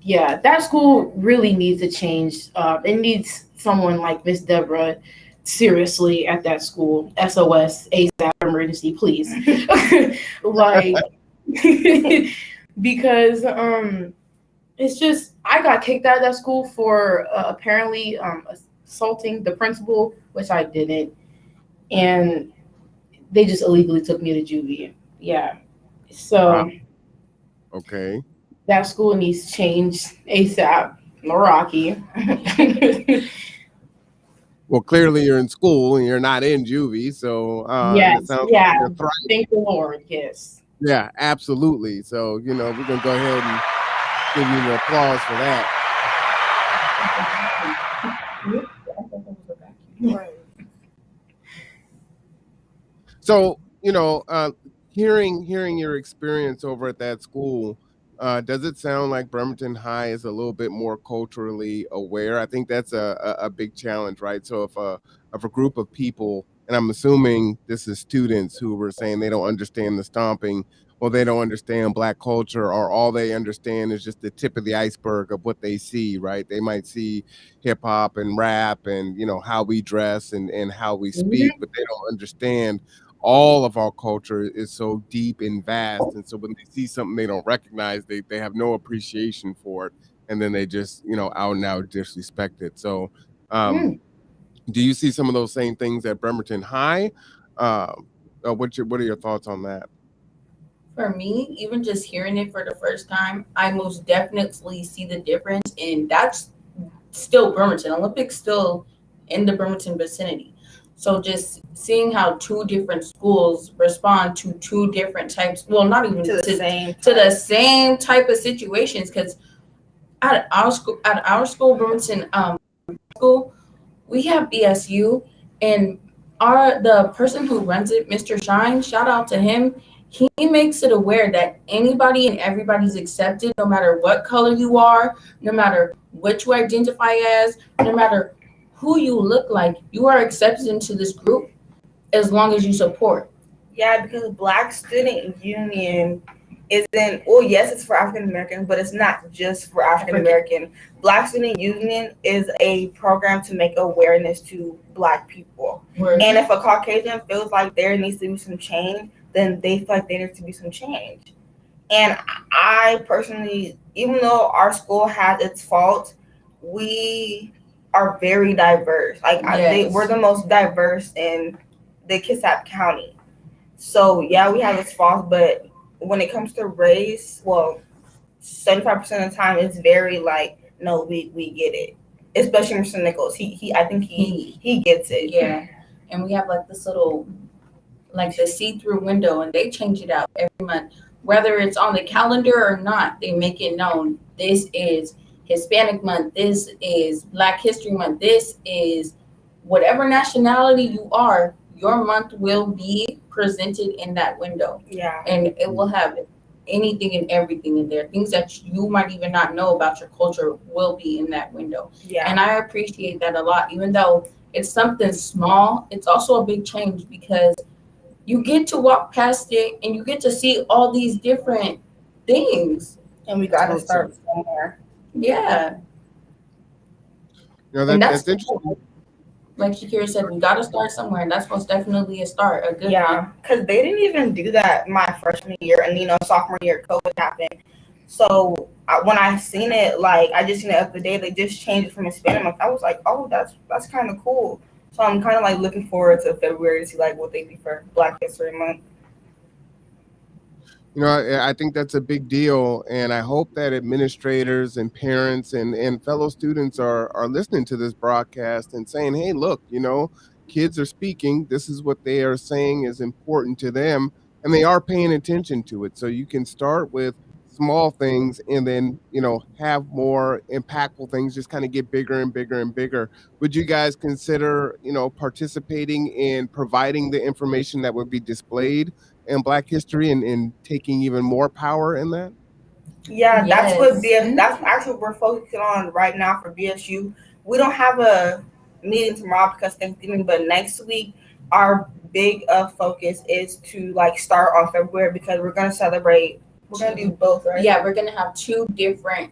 yeah, that school really needs to change. It needs someone like Miss Deborah seriously at that school. SOS, ASAP, emergency, please. Like, because it's just, I got kicked out of that school for apparently assaulting the principal, which I didn't. And they just illegally took me to juvie. Yeah. So. Wow. Okay. That school needs change ASAP. Meraki. Well, clearly you're in school and you're not in juvie, so Yes, it sounds yeah. like you're thriving. Thank the Lord. Yes. Yeah, absolutely. So, we're gonna go ahead and give you an applause for that. So, hearing your experience over at that school, does it sound like Bremerton High is a little bit more culturally aware? I think that's a big challenge, right? So if a group of people, and I'm assuming this is students who were saying they don't understand the stomping, or they don't understand Black culture, or all they understand is just the tip of the iceberg of what they see, right? They might see hip hop and rap and how we dress and how we speak, but they don't understand all of our culture is so deep and vast. And so when they see something they don't recognize, they have no appreciation for it. And then they just, out and out disrespect it. So do you see some of those same things at Bremerton High? What are your thoughts on that? For me, even just hearing it for the first time, I most definitely see the difference. And that's still Bremerton. Olympics still in the Bremerton vicinity. So just seeing how two different schools respond to two different types, well, not even to the same type of situations, because at our school, Bremerton school, we have BSU, and the person who runs it, Mr. Shine, shout out to him. He makes it aware that anybody and everybody's accepted, no matter what color you are, no matter what you identify as, no matter who you look like, you are accepted into this group as long as you support. Yeah, because Black Student Union isn't, well, yes, it's for African Americans, but it's not just for African American. Black Student Union is a program to make awareness to Black people. Word. And if a Caucasian feels like there needs to be some change, then they feel like there needs to be some change. And I personally, even though our school has its faults, we are very diverse. Like Yes. we're the most diverse in the Kitsap County. So yeah, we have its faults, but when it comes to race, well, 75% of the time it's very like, no, we get it. Especially Mr. Nichols. He I think he gets it. Yeah. And we have like this little, like the see-through window, and they change it out every month. Whether it's on the calendar or not, they make it known. This is Hispanic month. This is Black History month. This is whatever nationality you are, your month will be presented in that window. Yeah. And it will have anything and everything in there. Things that you might even not know about your culture will be in that window. Yeah. And I appreciate that a lot. Even though it's something small, it's also a big change because you get to walk past it and you get to see all these different things. And we gotta start somewhere. Yeah. You know, And that's that's interesting. like Shakira said, we got to start somewhere, and that's most definitely a start, a good one. Yeah, because they didn't even do that my freshman year, and sophomore year COVID happened. So when I seen it, like I just seen it the other day, they just changed it from Hispanic month. I was like, oh, that's kind of cool. So I'm kind of like looking forward to February to see like what they do for Black History Month. You know, I think that's a big deal, and I hope that administrators and parents and fellow students are listening to this broadcast and saying, "Hey, look, kids are speaking. This is what they are saying is important to them, and they are paying attention to it." So you can start with small things, and then have more impactful things. Just kind of get bigger and bigger and bigger. Would you guys consider participating in providing the information that would be displayed in Black history and taking even more power in that? Yeah, that's what Yes. that's actually what we're focusing on right now for BSU. We don't have a meeting tomorrow because Thanksgiving, but next week our big focus is to like start on February because we're gonna celebrate. We're gonna do both, right? Yeah, we're gonna have two different.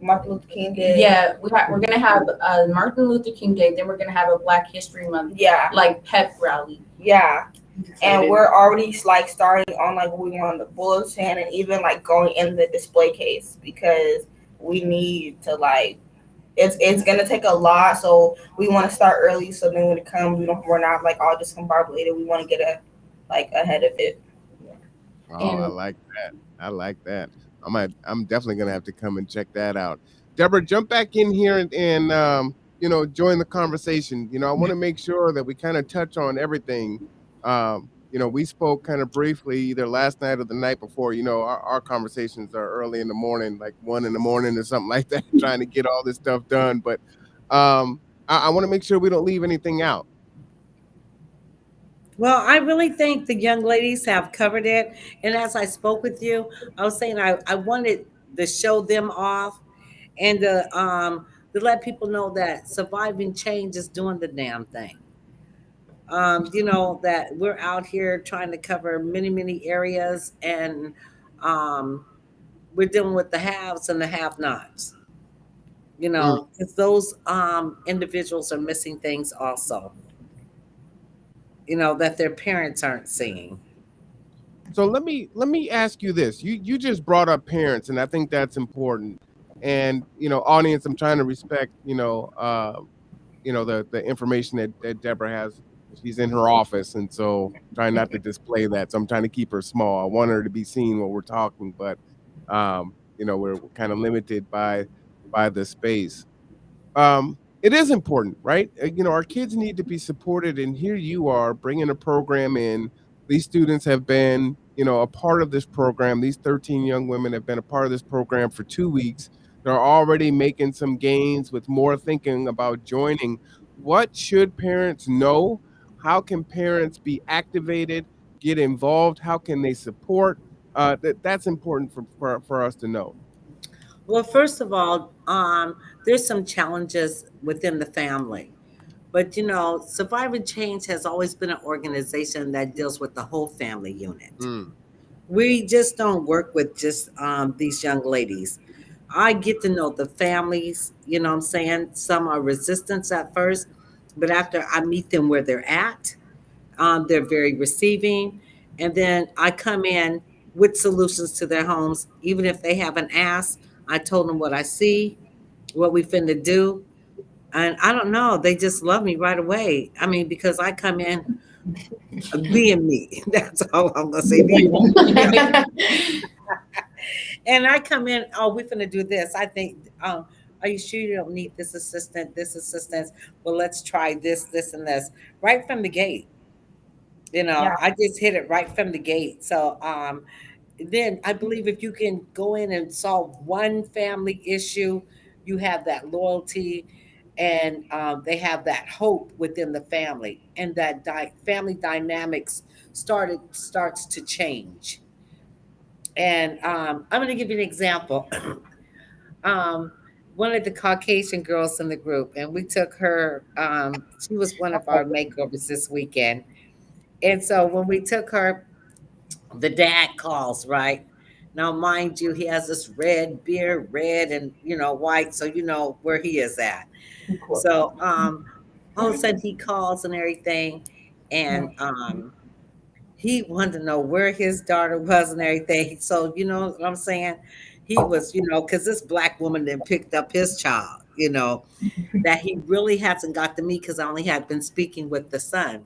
Martin Luther King Day. Yeah, we're gonna have a Martin Luther King Day. Then we're gonna have a Black History Month. Yeah. Like pep rally. Yeah. And we're already like starting on like what we want on the bulletin and even like going in the display case because we need to like it's gonna take a lot, so we want to start early so then when it comes we're not like all discombobulated. We want to get ahead of it. Oh, I like that. I like that. I'm definitely gonna have to come and check that out. Deborah, jump back in here and join the conversation. I want to make sure that we kind of touch on everything. We spoke kind of briefly either last night or the night before. Our conversations are early in the morning, like 1 a.m. or something like that, trying to get all this stuff done. But I want to make sure we don't leave anything out. Well, I really think the young ladies have covered it. And as I spoke with you, I was saying I wanted to show them off and to let people know that surviving change is doing the damn thing. That we're out here trying to cover many, many areas, and we're dealing with the haves and the have-nots. Because those individuals are missing things also. That their parents aren't seeing. So let me ask you this. You just brought up parents, and I think that's important. And audience, I'm trying to respect the information that Deborah has. She's in her office, and so trying not to display that. So I'm trying to keep her small. I want her to be seen when we're talking, but we're kind of limited by the space. It is important, right? Our kids need to be supported, and here you are bringing a program in. These students have been, a part of this program. These 13 young women have been a part of this program for 2 weeks. They're already making some gains with more thinking about joining. What should parents know? How can parents be activated, get involved? How can they support? That's important for us to know. Well, first of all, there's some challenges within the family. But Surviving Change has always been an organization that deals with the whole family unit. We just don't work with just these young ladies. I get to know the families, you know what I'm saying? Some are resistant at first, but after I meet them where they're at, they're very receiving. And then I come in with solutions to their homes. Even if they haven't asked, I told them what I see, what we finna do. And I don't know, they just love me right away. I mean, because I come in being me. That's all I'm gonna say. Being me. And I come in, oh, we're gonna do this. I think, are you sure you don't need this assistant, this assistance? Well, let's try this, this, and this right from the gate. You know, Yeah. I just hit it right from the gate. So then I believe if you can go in and solve one family issue, you have that loyalty, and they have that hope within the family, and that family dynamics starts to change. And I'm going to give you an example. um, One of the Caucasian girls in the group, and we took her. She was one of our makeovers this weekend, and so when we took her, the dad calls, right? Now, mind you, he has this red beard, red and white, so you know where he is at. Of course. So all of a sudden he calls and everything, and he wanted to know where his daughter was and everything. So you know what I'm saying? He was, because this black woman then picked up his child, that he really hasn't got to meet because I only had been speaking with the son.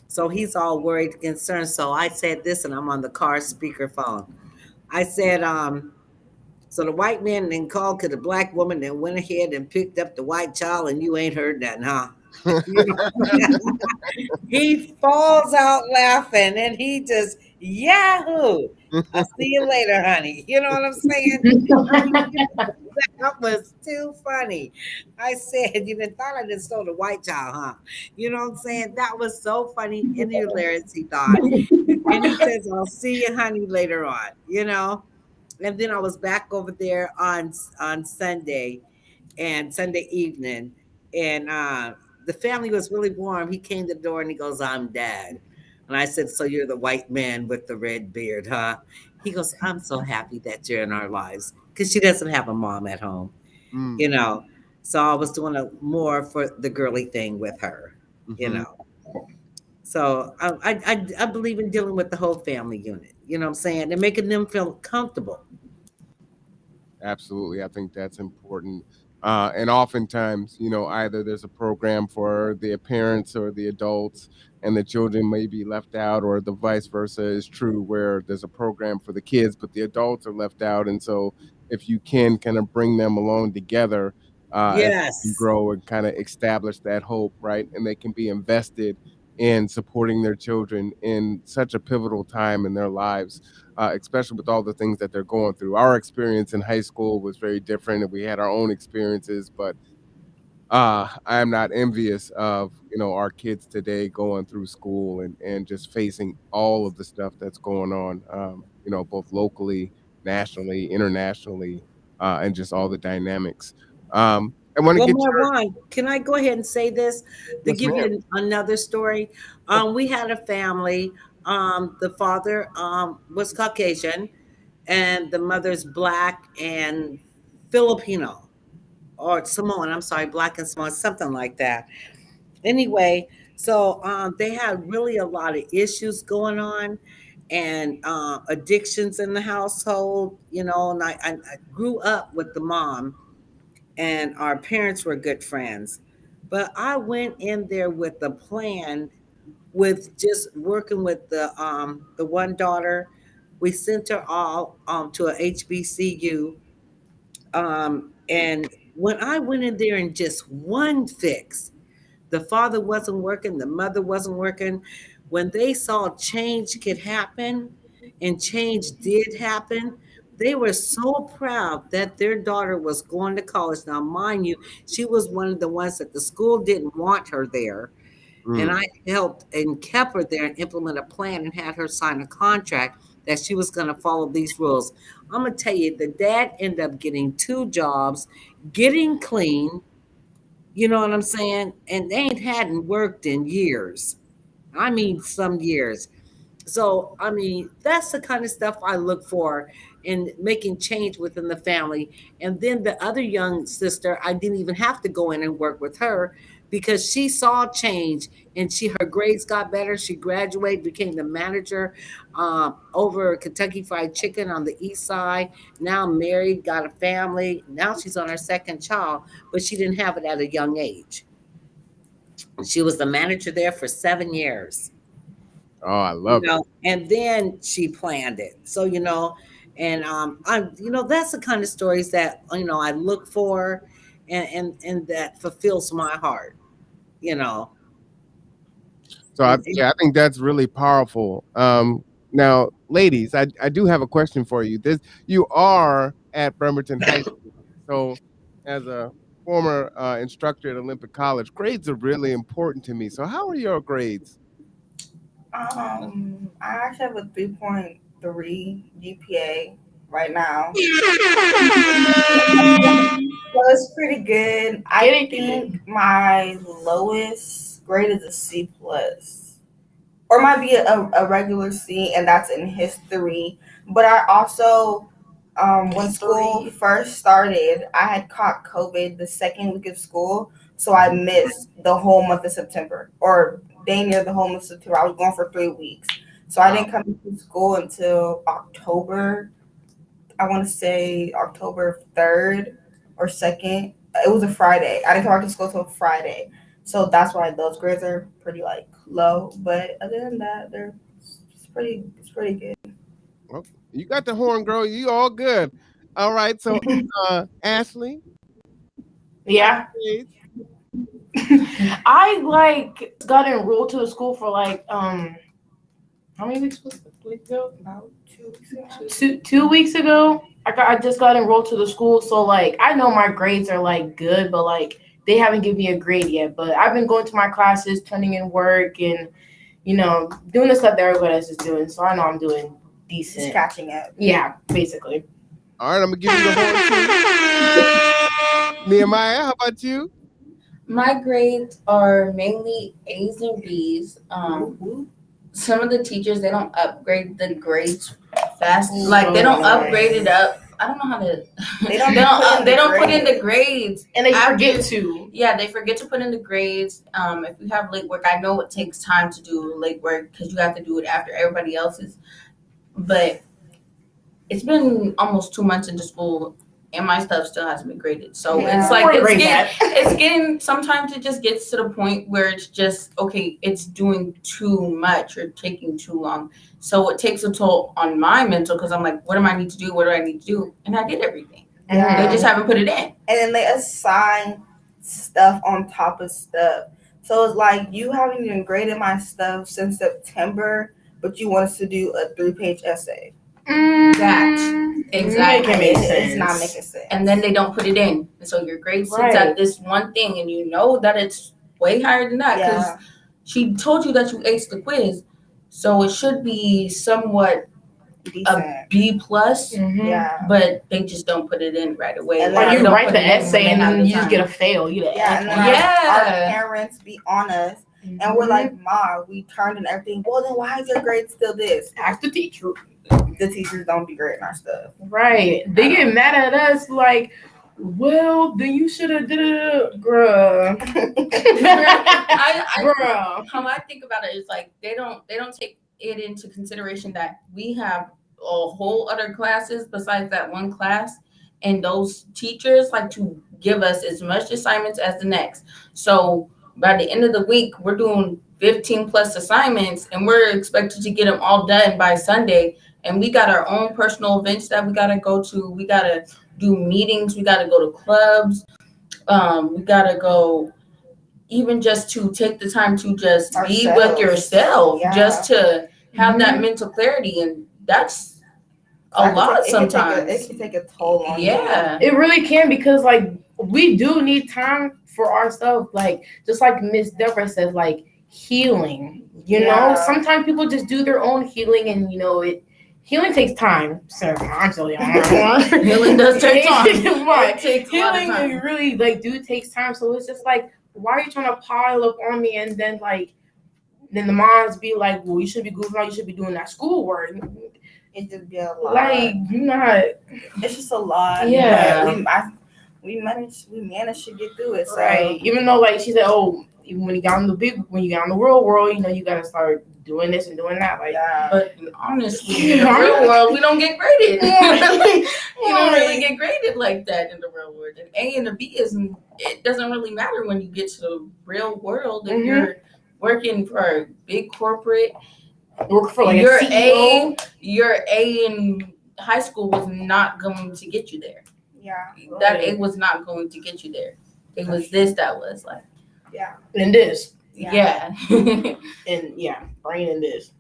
So he's all worried and concerned. So I said this, and I'm on the car speakerphone. I said, so the white man then called to the black woman, then went ahead and picked up the white child, and you ain't heard that, huh? You know? He falls out laughing, and he just, Yahoo! I'll see you later, honey. You know what I'm saying? I mean, that was too funny. I said, you done thought I just stole the white child, huh? You know what I'm saying? That was so funny and hilarious, he thought. And he says, I'll see you, honey, later on. And then I was back over there on Sunday and Sunday evening, and the family was really warm. He came to the door and he goes, I'm dad. And I said, so you're the white man with the red beard, huh? He goes, I'm so happy that you're in our lives because she doesn't have a mom at home, Mm, you know. So I was doing a more for the girly thing with her, you mhm. know. So I believe in dealing with the whole family unit, you know what I'm saying, and making them feel comfortable. Absolutely. I think that's important. And oftentimes, either there's a program for the parents or the adults, and the children may be left out, or the vice versa is true, where there's a program for the kids, but the adults are left out. And so, if you can kind of bring them along together as they Yes. grow and kind of establish that hope, right? And they can be invested in supporting their children in such a pivotal time in their lives, especially with all the things that they're going through. Our experience in high school was very different, and we had our own experiences. But I am not envious of our kids today going through school and just facing all of the stuff that's going on. Both locally, nationally, internationally, and just all the dynamics. I want to Well, get your Marwan, can I go ahead and say this to yes, give ma'am. you another story? We had a family. The father was Caucasian, and the mother's black and Filipino or Samoan. I'm sorry, black and Samoan, something like that. Anyway, so they had really a lot of issues going on and addictions in the household. And I grew up with the mom, and our parents were good friends. But I went in there with a plan, with just working with the one daughter. We sent her all to a HBCU, and when I went in there in just one fix, the father wasn't working, the mother wasn't working. When they saw change could happen, and change did happen, they were so proud that their daughter was going to college. Now, mind you, she was one of the ones that the school didn't want her there. And Mm, I helped and kept her there and implement a plan and had her sign a contract that she was going to follow these rules. I'm going to tell you, the dad ended up getting two jobs, getting clean, you know what I'm saying? And they ain't hadn't worked in years. I mean, some years. So, I mean, that's the kind of stuff I look for in making change within the family. And then the other young sister, I didn't even have to go in and work with her because she saw change and her grades got better. She graduated, became the manager over Kentucky Fried Chicken on the east side. Now married, got a family. Now she's on her second child, but she didn't have it at a young age. She was the manager there for 7 years. Oh, I love it. And then she planned it. So, and that's the kind of stories that I look for, and that fulfills my heart. You know. So I think that's really powerful. Now, ladies, I do have a question for you. You are at Bremerton High School, so as a former instructor at Olympic College, grades are really important to me. So how are your grades? I actually have a 3.3 GPA right now. So it's pretty good. I think my lowest grade is a C plus, or might be a regular C, and that's in history. But I also, when school first started, I had caught COVID the second week of school, so I missed the whole month of September, or dang near the whole month of September. I was gone for 3 weeks, so I didn't come to school until October. I want to say October 3rd or 2nd. It was a Friday. I didn't come back to school till Friday. So that's why those grades are pretty like low. But other than that, it's pretty good. Well, you got the horn, girl. You all good. All right. So Ashley? Yeah. I got enrolled to the school for how many weeks ago? About 2 weeks ago. 2 weeks ago. I just got enrolled to the school, so I know my grades are good, but they haven't given me a grade yet. But I've been going to my classes, turning in work, and doing the stuff that everybody else is doing. So I know I'm doing decent. Just catching up. Yeah, basically. All right, I'm gonna give you the horn too. Nehemiah, how about you? My grades are mainly A's and B's. Some of the teachers, they don't upgrade the grades fast. They don't upgrade it up. I don't know how to. They don't put in the grades, and they forget to. Yeah, they forget to put in the grades. If you have late work, I know it takes time to do late work because you have to do it after everybody else's. But it's been almost 2 months into school, and my stuff still hasn't been graded. So it's getting sometimes it just gets to the point where it's just okay, it's doing too much or taking too long. So it takes a toll on my mental because I'm like, what do I need to do? What do I need to do? And I did everything. They just haven't put it in. And then they assign stuff on top of stuff. So it's you haven't even graded my stuff since September, but you want us to do a 3-page essay. That exactly it's not making sense. And then they don't put it in, and so your grade sits at this one thing, and you know that it's way higher than that because she told you that you aced the quiz, so it should be somewhat decent. A B plus. Yeah, but they just don't put it in right away. And then you write the essay, and then you just get a fail. You and then our parents be on us. And we're like, Ma, we turned in everything. Well, then why is your grade still this? Ask the teacher. The teachers don't be grading our stuff. Right. They get mad at us well, then you should have did it, bruh. How I think about it is they don't take it into consideration that we have a whole other classes besides that one class, and those teachers like to give us as much assignments as the next. So by the end of the week, we're doing 15 plus assignments, and we're expected to get them all done by Sunday. And we got our own personal events that we got to go to. We got to do meetings. We got to go to clubs. We got to go even just to take the time to just be with yourself, just to have that mental clarity. And that's a lot sometimes. It can take a toll on you. Yeah, it really can, because we do need time for ourselves. Just like Miss Deborah says, healing. You know, sometimes people just do their own healing, and healing takes time. So I'm so young. Healing does take time. Right. Healing really do takes time. So it's just why are you trying to pile up on me and then Then the moms be like, well, you should be goofing out, you should be doing that schoolwork. It just be a lot. Like, you're not. It's just a lot. Yeah. But we managed to get through it. So. Right. Even though, like, she said, oh, even when you got in the real world, you know, you gotta start doing this and doing that. Like, but honestly, in the real world, we don't get graded. You don't really get graded like that in the real world. An A and a B it doesn't really matter when you get to the real world. If you're working for a big corporate, work for like your a CEO. Your A in high school was not going to get you there. Yeah. That A was not going to get you there. It was this that was like. Yeah. And this. Yeah. And brain in this.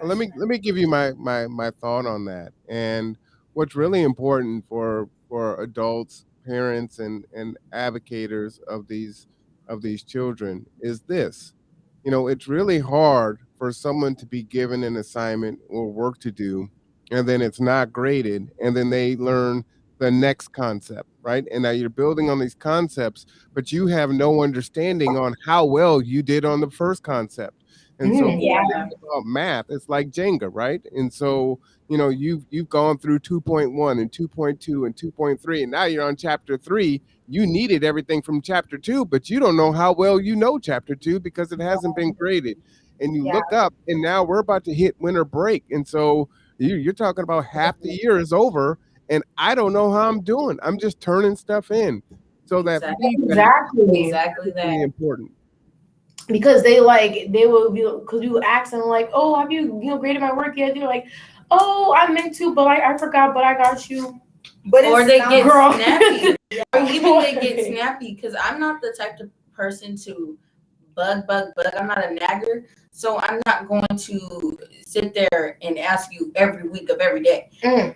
Let me give you my thought on that. And what's really important for adults, parents, and advocates of these children is this. You know, it's really hard for someone to be given an assignment or work to do, and then it's not graded, and then they learn the next concept, right? And now you're building on these concepts, but you have no understanding on how well you did on the first concept. And so about math, it's like Jenga, right? And so, you know, you've gone through 2.1 and 2.2 and 2.3, and now you're on chapter 3. You needed everything from chapter 2, but you don't know how well you know chapter 2 because it hasn't been graded. And you look up, and now we're about to hit winter break. And so you're talking about half the year is over, and I don't know how I'm doing. I'm just turning stuff in. So that exactly that really important. Because they will be, because you ask them like, oh, have you graded my work yet? They're like, oh, I meant to, but I forgot, but I got you. But or they get snappy. Or even they get snappy, because I'm not the type of person to bug. I'm not a nagger. So I'm not going to sit there and ask you every week of every day.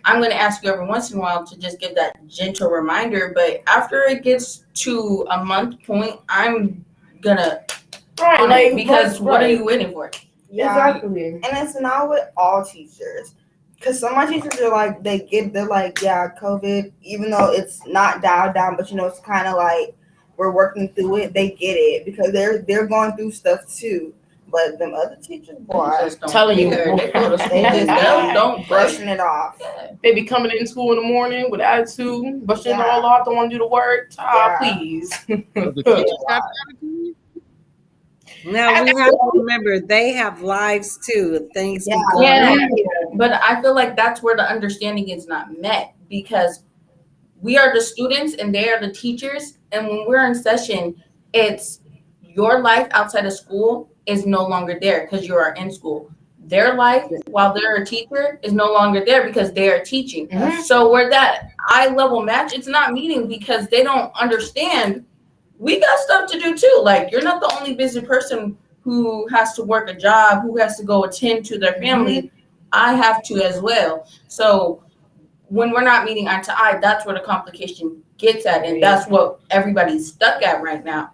I'm going to ask you every once in a while to just give that gentle reminder. But after it gets to a month point, I'm going to, because what are you waiting for? Yeah. Exactly. And it's not with all teachers. Because some of my teachers are like, they're like, yeah, COVID, even though it's not dialed down, but, you know, it's kind of like we're working through it. They get it because they're going through stuff too. But them other teachers, boy, I'm telling you, they just don't brushing it off. Yeah. They be coming in school in the morning with attitude, brushing it all off, don't want to do the work. Please. Now we have to remember they have lives too. Things be going on. But I feel like that's where the understanding is not met, because we are the students and they are the teachers. And when we're in session, it's your life outside of school is no longer there because you are in school. Their life while they're a teacher is no longer there because they are teaching. So where that eye level match, it's not meeting because they don't understand. We got stuff to do too. Like, you're not the only busy person who has to work a job, who has to go attend to their family. I have to as well. So when we're not meeting eye to eye, that's where the complication gets at. And that's what everybody's stuck at right now.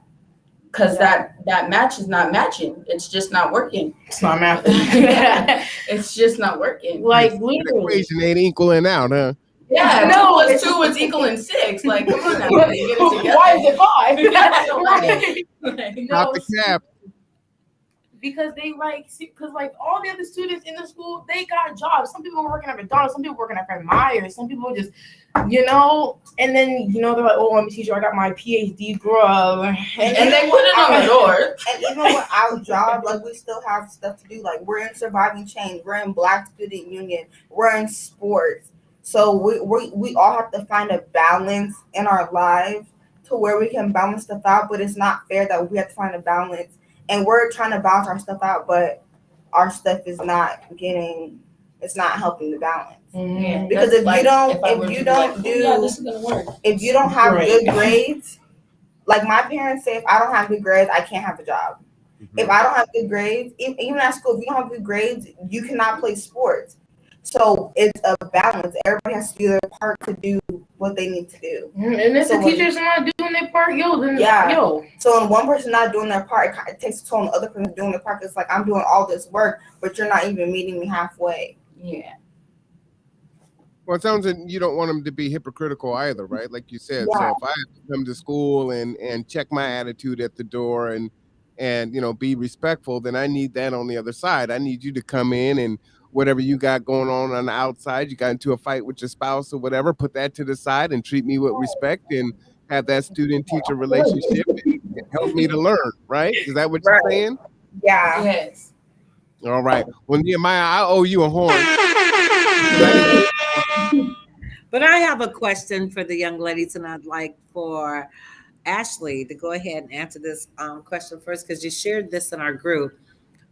Because that match is not matching. It's just not working. It's not math. It's just not working. Like, the equation ain't equaling out, huh? Yeah, no, 2 + 2 is equaling 6. Like, come on now. Get it together. Why is it 5? Not the cap. Because they because all the other students in the school, they got jobs. Some people were working at McDonald's, some people working at Fred Meyer's, some people just, and then, they're like, oh, I'm a teacher, I got my PhD, bro. And they put it on the door. And even with our job, we still have stuff to do. Like, we're in Surviving Change, we're in Black Student Union, we're in sports. So we all have to find a balance in our lives to where we can balance stuff out, but it's not fair that we have to find a balance. And we're trying to balance our stuff out, but our stuff is not it's not helping the balance. Mm-hmm. Because if you don't have good grades, like my parents say, if I don't have good grades, I can't have a job. Mm-hmm. If I don't have good grades, even at school, if you don't have good grades, you cannot play sports. So it's a balance. Everybody has to do their part to do what they need to do. And if the teachers are not doing their part, So when one person not doing their part, it takes a toll on the other person doing their part. It's like, I'm doing all this work, but you're not even meeting me halfway. Yeah. Well, it sounds like you don't want them to be hypocritical either, right? Like you said. Yeah. So if I have to come to school and check my attitude at the door and and be respectful, then I need that on the other side. I need you to come in and whatever you got going on the outside, you got into a fight with your spouse or whatever, put that to the side and treat me with respect and have that student teacher relationship and help me to learn, right? Is that what you're Right. saying? Yeah. Yes. All right. Well, Nehemiah, I owe you a horn. But I have a question for the young ladies, and I'd like for Ashley to go ahead and answer this question first, because you shared this in our group.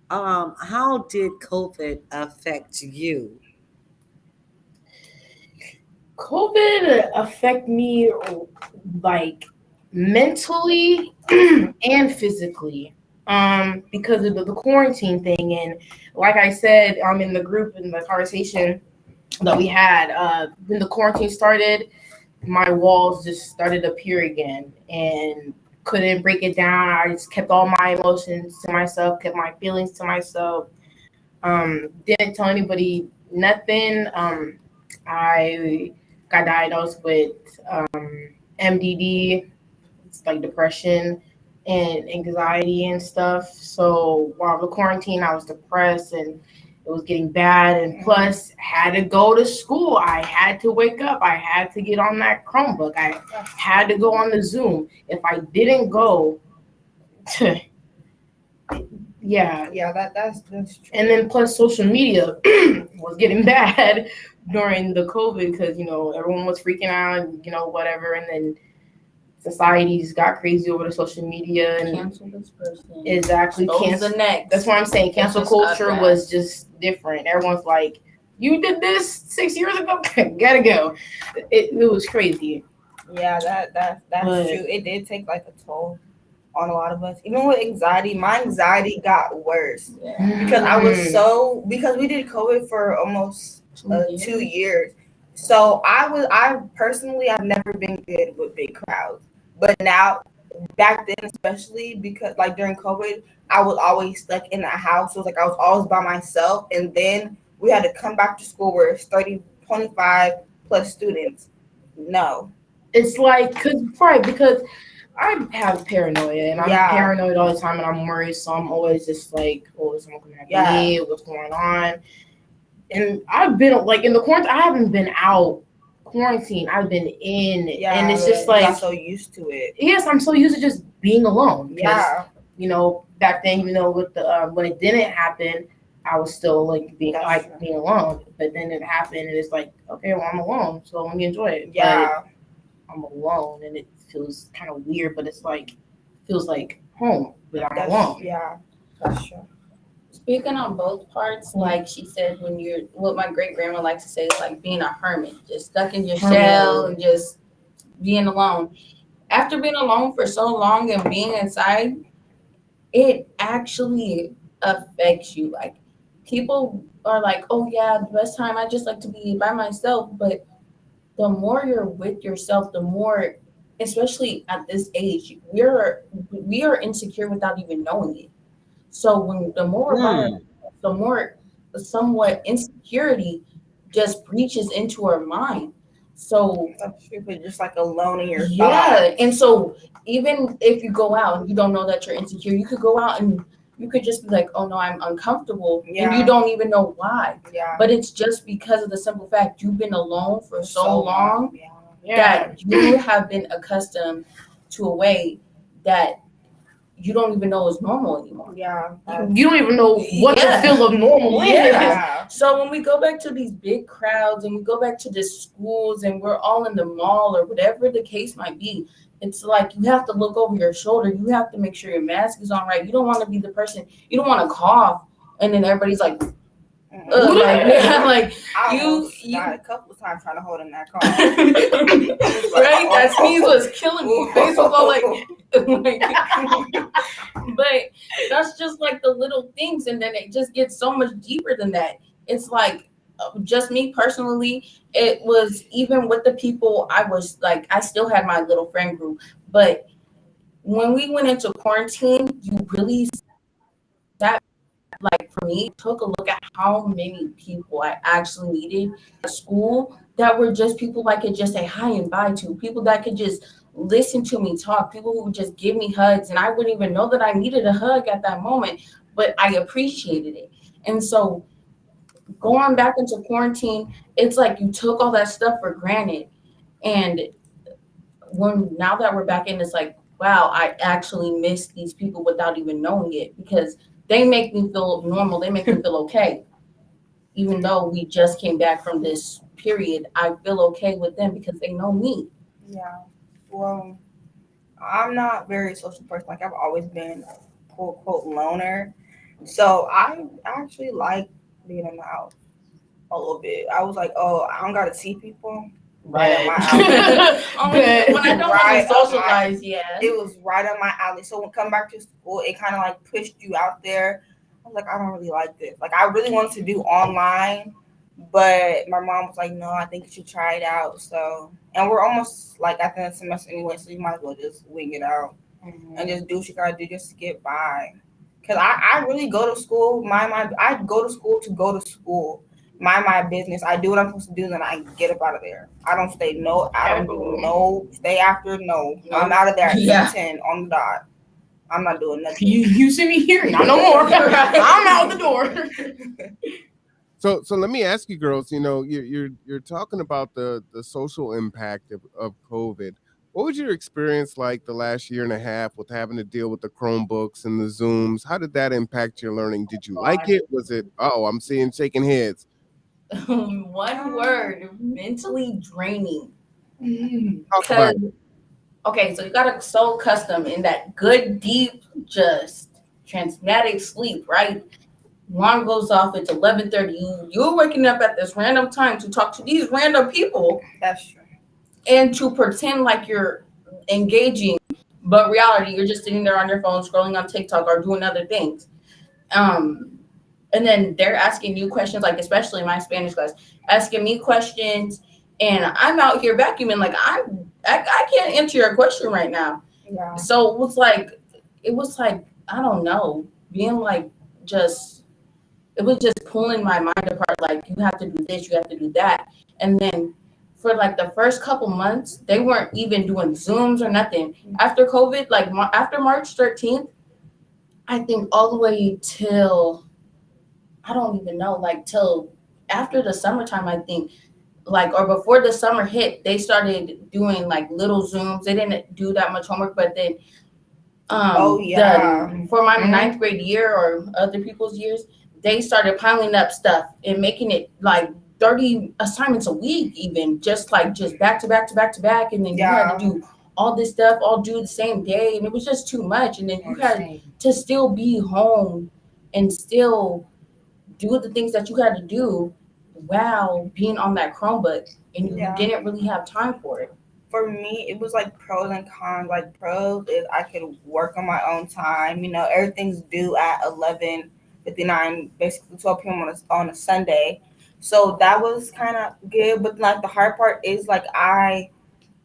How did COVID affect you? COVID affect me like mentally and physically because of the quarantine thing. And like I said in the group, in the conversation that we had, when the quarantine started, my walls just started to appear again and couldn't break it down. I just kept all my emotions to myself, kept my feelings to myself, didn't tell anybody nothing. I got diagnosed with MDD. It's like depression and anxiety and stuff. So while the quarantine, I was depressed and it was getting bad. And plus, had to go to school. I had to wake up. I had to get on that Chromebook. I had to go on the Zoom. If I didn't go, Yeah, that's true. And then plus social media was getting bad during the COVID because, everyone was freaking out, whatever. And then societies got crazy over the social media and Cancel this person. Exactly. Cancel the next. That's what I'm saying. Cancel culture was just different. Everyone's like, you did this 6 years ago? Gotta go. It was crazy. Yeah, that's true. It did take like a toll on a lot of us. Even with anxiety, my anxiety got worse because I was because we did COVID for almost 2 years. So I personally, I've never been good with big crowds, but now back then, especially because like during COVID, I was always stuck in the house. So it was like I was always by myself, and then we had to come back to school where it's 30, 25 plus students. No, it's like because I have paranoia and I'm paranoid all the time and I'm worried, so I'm always just like, oh, is someone gonna have me? What's going on? And I've been like in the quarantine. I haven't been out quarantine. I've been in, and it's just like I'm so used to it. Yes, I'm so used to just being alone. Yeah, back then, with the when it didn't happen, I was still like being alone. But then it happened, and it's like, okay, well, I'm alone, so let me enjoy it. Yeah, but I'm alone, and it feels kind of weird, but it's like feels like home, but I'm alone. Yeah, that's true. Speaking on both parts, like she said, what my great grandma likes to say is like being a hermit, just stuck in your shell and just being alone. After being alone for so long and being inside, it actually affects you. Like people are like, oh yeah, the best time, I just like to be by myself. But the more you're with yourself, the more, especially at this age, we are insecure without even knowing it. So when the more somewhat insecurity just breaches into our mind. So that's true, but just like alone in your thoughts. And so even if you go out and you don't know that you're insecure, you could go out and you could just be like, oh no, I'm uncomfortable, and you don't even know why. Yeah. But it's just because of the simple fact you've been alone for so long that you have been accustomed to a way that you don't even know is normal anymore. Yeah. You don't even know what the feel of normal is. Yeah. So when we go back to these big crowds and we go back to the schools and we're all in the mall or whatever the case might be, it's like you have to look over your shoulder. You have to make sure your mask is on right. You don't want to be the person, you don't want to cough and then everybody's like, I got a couple of times trying to hold in that car. Right? That sneeze was killing me. Face was all like but that's just like the little things, and then it just gets so much deeper than that. It's like just me personally, it was even with the people I was like, I still had my little friend group, but when we went into quarantine, you really sat, like for me, took a look at how many people I actually needed at school that were just people I could just say hi and bye to, people that could just listen to me talk, people who would just give me hugs, and I wouldn't even know that I needed a hug at that moment, but I appreciated it. And so going back into quarantine, it's like you took all that stuff for granted. And now that we're back in, it's like, wow, I actually miss these people without even knowing it, because they make me feel normal. They make me feel okay. Even though we just came back from this period, I feel okay with them because they know me. Yeah. Well, I'm not very social person. Like I've always been a quote unquote loner. So I actually like being in the house a little bit. I was like, oh, I don't gotta see people. Right up my alley. When I don't Right want to socialize, yeah. It was right up my alley. So when come back to school, it kind of like pushed you out there. I was like, I don't really like this. Like I really wanted to do online, but my mom was like, no, I think you should try it out. So, and we're almost like at the end of the semester anyway, so you might as well just wing it out and just do what you gotta do just to get by. Cause I really go to school. I go to school to go to school. Mind my business. I do what I'm supposed to do, then I get up out of there. I don't stay. No, I don't do no stay after. No, I'm out of there at 10 on the dot. I'm not doing nothing. You see me here, not no more. I'm out the door. So let me ask you, girls. You know, you're talking about the social impact of COVID. What was your experience like the last year and a half with having to deal with the Chromebooks and the Zooms? How did that impact your learning? Did you like it? Was it? Oh, I'm seeing shaking heads. One word: mentally draining. Talk about Because okay, so you got so accustomed in that good, deep, just transmatic sleep, right? Alarm goes off. It's 11:30. You're waking up at this random time to talk to these random people. That's true. And to pretend like you're engaging, but reality, you're just sitting there on your phone, scrolling on TikTok or doing other things. And then they're asking you questions, like especially my Spanish class, asking me questions, and I'm out here vacuuming. Like I can't answer your question right now. Yeah. So it was like I don't know, being like it was just pulling my mind apart. Like you have to do this, you have to do that, and then for like the first couple months, they weren't even doing Zooms or nothing. After COVID, like after March 13th, I think all the way till I don't even know, like till after the summertime, I think, like, or before the summer hit, they started doing like little Zooms. They didn't do that much homework, but then for my ninth grade year or other people's years, they started piling up stuff and making it like 30 assignments a week, even just back to back to back to back, and then you had to do all this stuff all due the same day, and it was just too much. And then you had to still be home and still do the things that you had to do while being on that Chromebook, and you didn't really have time for it. For me, it was like pros and cons. Like pros is I could work on my own time. You know, everything's due at 11:59, basically 12 p.m. on a Sunday. So that was kind of good. But like the hard part is like I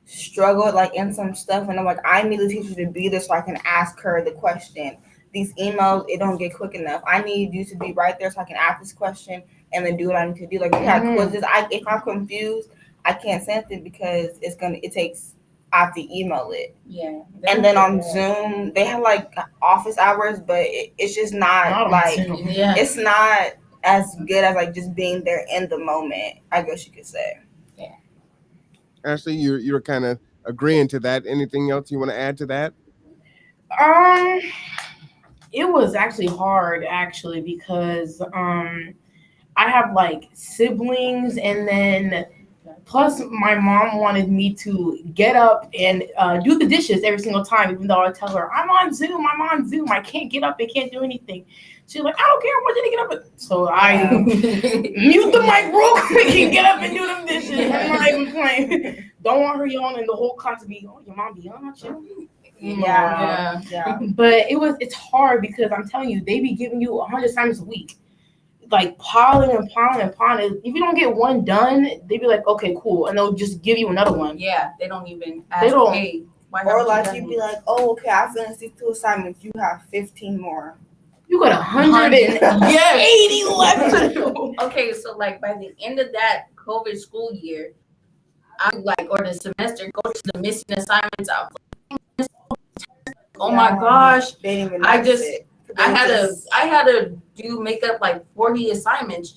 struggled like in some stuff, and I'm like, I need the teacher to be there so I can ask her the question. These emails, it don't get quick enough. I need you to be right there so I can ask this question and then do what I need to do. Like we had quizzes. If I'm confused, I can't send it because I have to email it. Yeah. And then on Zoom, they have like office hours, but it's just not like it's not as good as like just being there in the moment, I guess you could say. Yeah. Ashley, you're kind of agreeing to that. Anything else you want to add to that? It was actually hard because I have like siblings, and then plus my mom wanted me to get up and do the dishes every single time, even though I tell her I'm on Zoom, I can't get up, I can't do anything. She's like, I don't care, I want you to get up. So I mute the mic real quick and get up and do them dishes. I'm not even playing. Don't want her yelling, and the whole class to be, oh, your mom be yelling at you. Yeah. But it's hard because I'm telling you, they be giving you 100 assignments a week, like piling and piling and piling. If you don't get one done, they be like, okay, cool, and they'll just give you another one. Yeah, they don't even ask, hey, or like you'd be like, oh, okay, I finished these 2 assignments. You have 15 more. You got 180 left. Okay, so like by the end of that COVID school year, I like, or the semester, go to the missing assignments. I was like, oh my gosh. They didn't even I notice just- it. I had to do makeup like 40 assignments.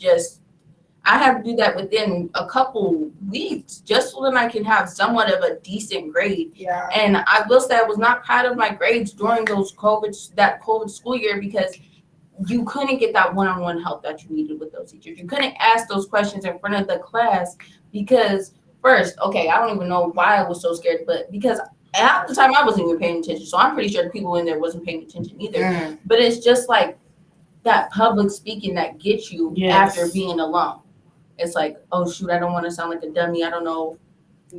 I had to do that within a couple weeks just so that I can have somewhat of a decent grade. Yeah. And I will say I was not proud of my grades during that COVID school year, because you couldn't get that one-on-one help that you needed with those teachers. You couldn't ask those questions in front of the class because first, okay, I don't even know why I was so scared, but because half the time I wasn't even paying attention. So I'm pretty sure the people in there wasn't paying attention either. But it's just like that public speaking that gets you after being alone. It's like, oh shoot, I don't want to sound like a dummy. I don't know.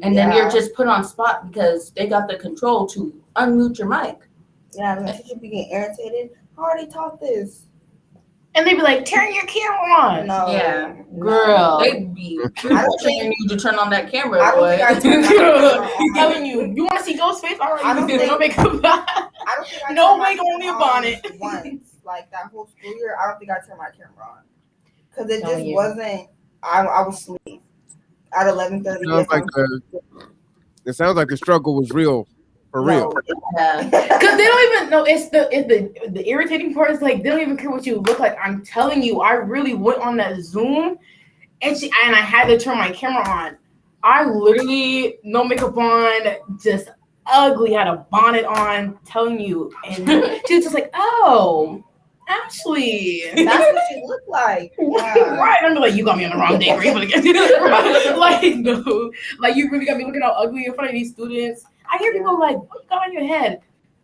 And then you're just put on spot because they got the control to unmute your mic. Yeah, and the teacher be getting irritated. I already taught this. And they be like, turn your camera on. No. Yeah, no. girl, they be think- you to turn on that camera, I don't boy. think I turned my camera on. He's telling you, you want to see Ghostface? All right, I don't no think- makeup. I don't think I No turned my wig, only a camera bonnet. on once. Like that whole school year, I don't think I turned my camera on. Because it Telling just you. wasn't, I was asleep at 11:30. It sounds like the struggle was real, for real. Yeah. Because they don't even know. It's the irritating part is like they don't even care what you look like. I'm telling you, I really went on that Zoom, and I had to turn my camera on. I literally no makeup on, just ugly, had a bonnet on, telling you, and she was just like, "Oh, Ashley, That's what she looked like. Yeah. right?" I'm like, "You got me on the wrong day, like no, like you really got me looking all ugly in front of these students." I hear people like, "What you got on your head?"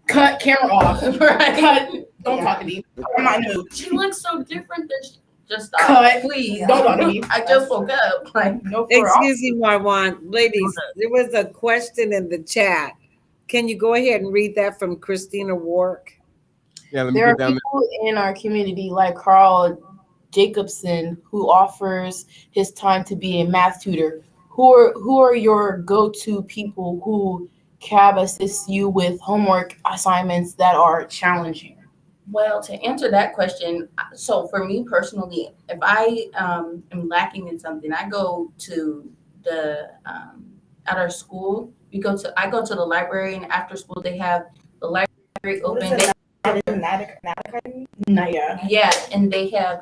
Cut camera off. Right. Cut. Don't talk to me. I'm not in the mood. She looks so different than she just stop. Cut. Please. Don't talk to me. I just woke up. Like, No, for real. Excuse me, Marwan. Ladies, there was a question in the chat. Can you go ahead and read that from Christina Wark? Yeah, let me There are get down people in our community like Carl Jacobson who offers his time to be a math tutor. Who are your go-to people who can assist you with homework assignments that are challenging? well, to answer that question, so for me personally, if I am lacking in something, I go to the at our school. I go to the library, and after school they have the library What open. is it? Not yet. Yeah, and they have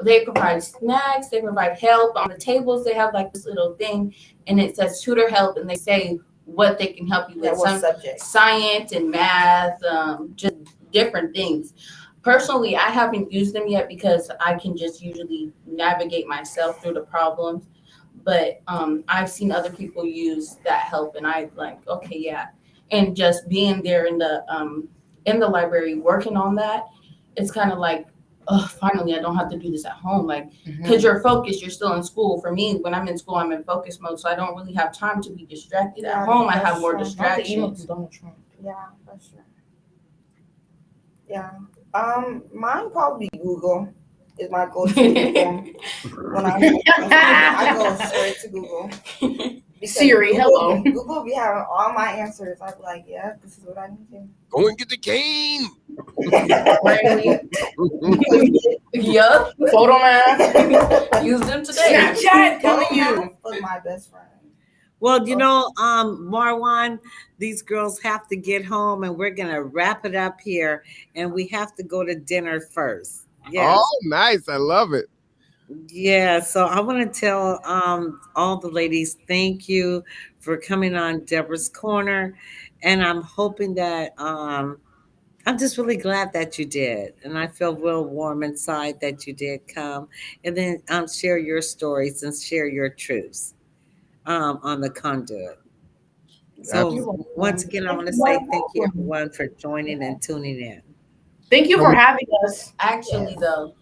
they provide snacks, they provide help on the tables. They have like this little thing, and it says tutor help, and they say what they can help you with. What subject? Science and math, just different things. Personally, I haven't used them yet because I can just usually navigate myself through the problems. But I've seen other people use that help, and I like, okay, yeah. And just being there in the library working on that, it's kind of like, oh, finally, I don't have to do this at home. Like, because you're focused, you're still in school. For me, when I'm in school, I'm in focus mode, so I don't really have time to be distracted. At home, I have more distractions. Yeah, that's true. Yeah. Mine probably Google is my go-to platform. When I go straight to Google. Because Siri, hello. Google be having all my answers. I'm like, yeah, this is what I need to. Go and get the cane. Yup. Photo man. Use them today. Snapchat telling you. Was my best friend. Well, Marwan, these girls have to get home, and we're gonna wrap it up here, and we have to go to dinner first. Yeah. Oh, nice. I love it. Yeah, so I want to tell all the ladies thank you for coming on Deborah's Corner, and I'm hoping that I'm just really glad that you did, and I feel real warm inside that you did come, and then share your stories and share your truths on the Conduit. So once again, I want to say thank you everyone for joining and tuning in. Thank you for having us. Actually, though.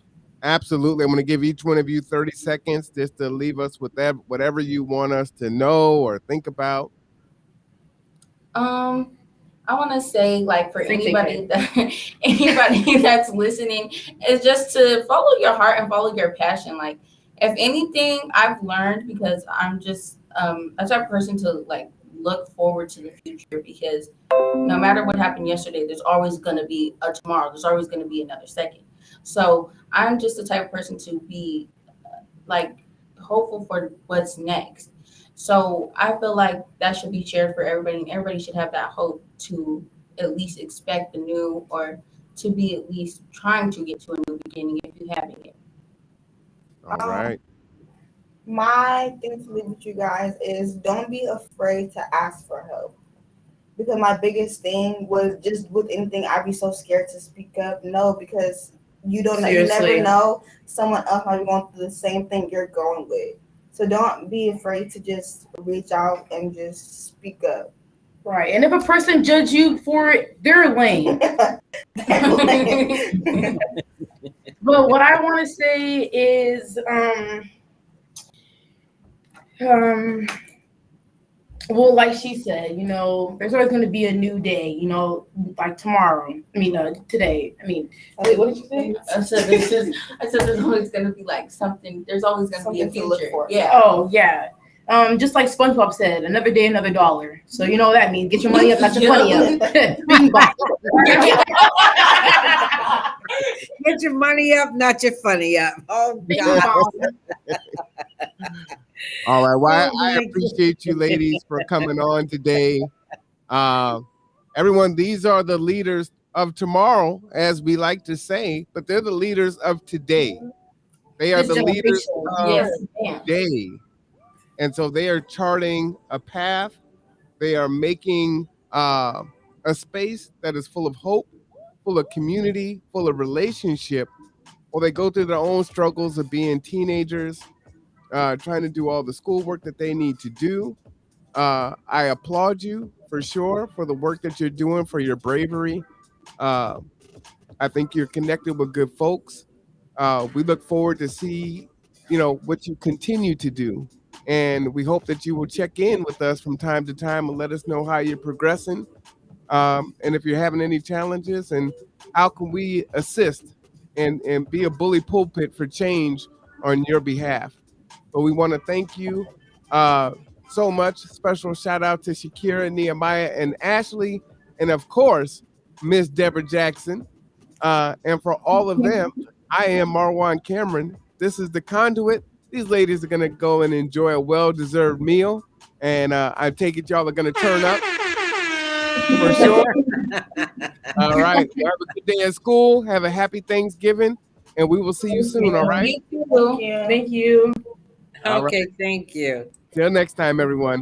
Absolutely. I'm going to give each one of you 30 seconds just to leave us with that, whatever you want us to know or think about. I want to say, like, for anybody that's listening, is just to follow your heart and follow your passion. Like, if anything, I've learned, because I'm just a type of person to like look forward to the future, because no matter what happened yesterday, there's always going to be a tomorrow. There's always going to be another second. So I'm just the type of person to be like hopeful for what's next. So I feel like that should be shared for everybody, and everybody should have that hope to at least expect the new, or to be at least trying to get to a new beginning if you haven't yet. All right. My thing to leave with you guys is don't be afraid to ask for help. Because my biggest thing was just with anything, I'd be so scared to speak up. No, because you don't know, you Seriously. never know, someone else might be going through the same thing you're going with. So don't be afraid to just reach out and just speak up. Right. And if a person judge you for it, they're lame. But what I want to say is, well, like she said, there's always going to be a new day, like tomorrow. Today. Wait, what did you say? I said there's always gonna be like something. There's always gonna be a Something to look future. for. Yeah. Oh, yeah. Just like SpongeBob said, another day, another dollar. So you know what that means. Get your money up, not your money up. Bing bong. Get your money up, not your funny up. Oh, Bing God. bong. All right. Well, Oh, I my appreciate you ladies for coming on today. Everyone, these are the leaders of tomorrow, as we like to say, but they're the leaders of today. They are This the leaders generation. of Yes, ma'am. today. And so they are charting a path. They are making a space that is full of hope, full of community, full of relationship. Or they go through their own struggles of being teenagers, trying to do all the schoolwork that they need to do. I applaud you for sure for the work that you're doing, for your bravery. Uh, I think you're connected with good folks. We look forward to see, what you continue to do. And we hope that you will check in with us from time to time and let us know how you're progressing. And if you're having any challenges, and how can we assist and be a bully pulpit for change on your behalf. But we want to thank you so much. Special shout out to Shakira, Nehemiah, and Ashley, and of course, Miss Deborah Jackson. And for all of them, I am Marwan Cameron. This is the Conduit. These ladies are going to go and enjoy a well-deserved meal. And I take it y'all are going to turn up for sure. All right. Well, have a good day at school. Have a happy Thanksgiving. And we will see you soon, all right? Thank you. Thank you. All Okay, thank you. Till next time, everyone.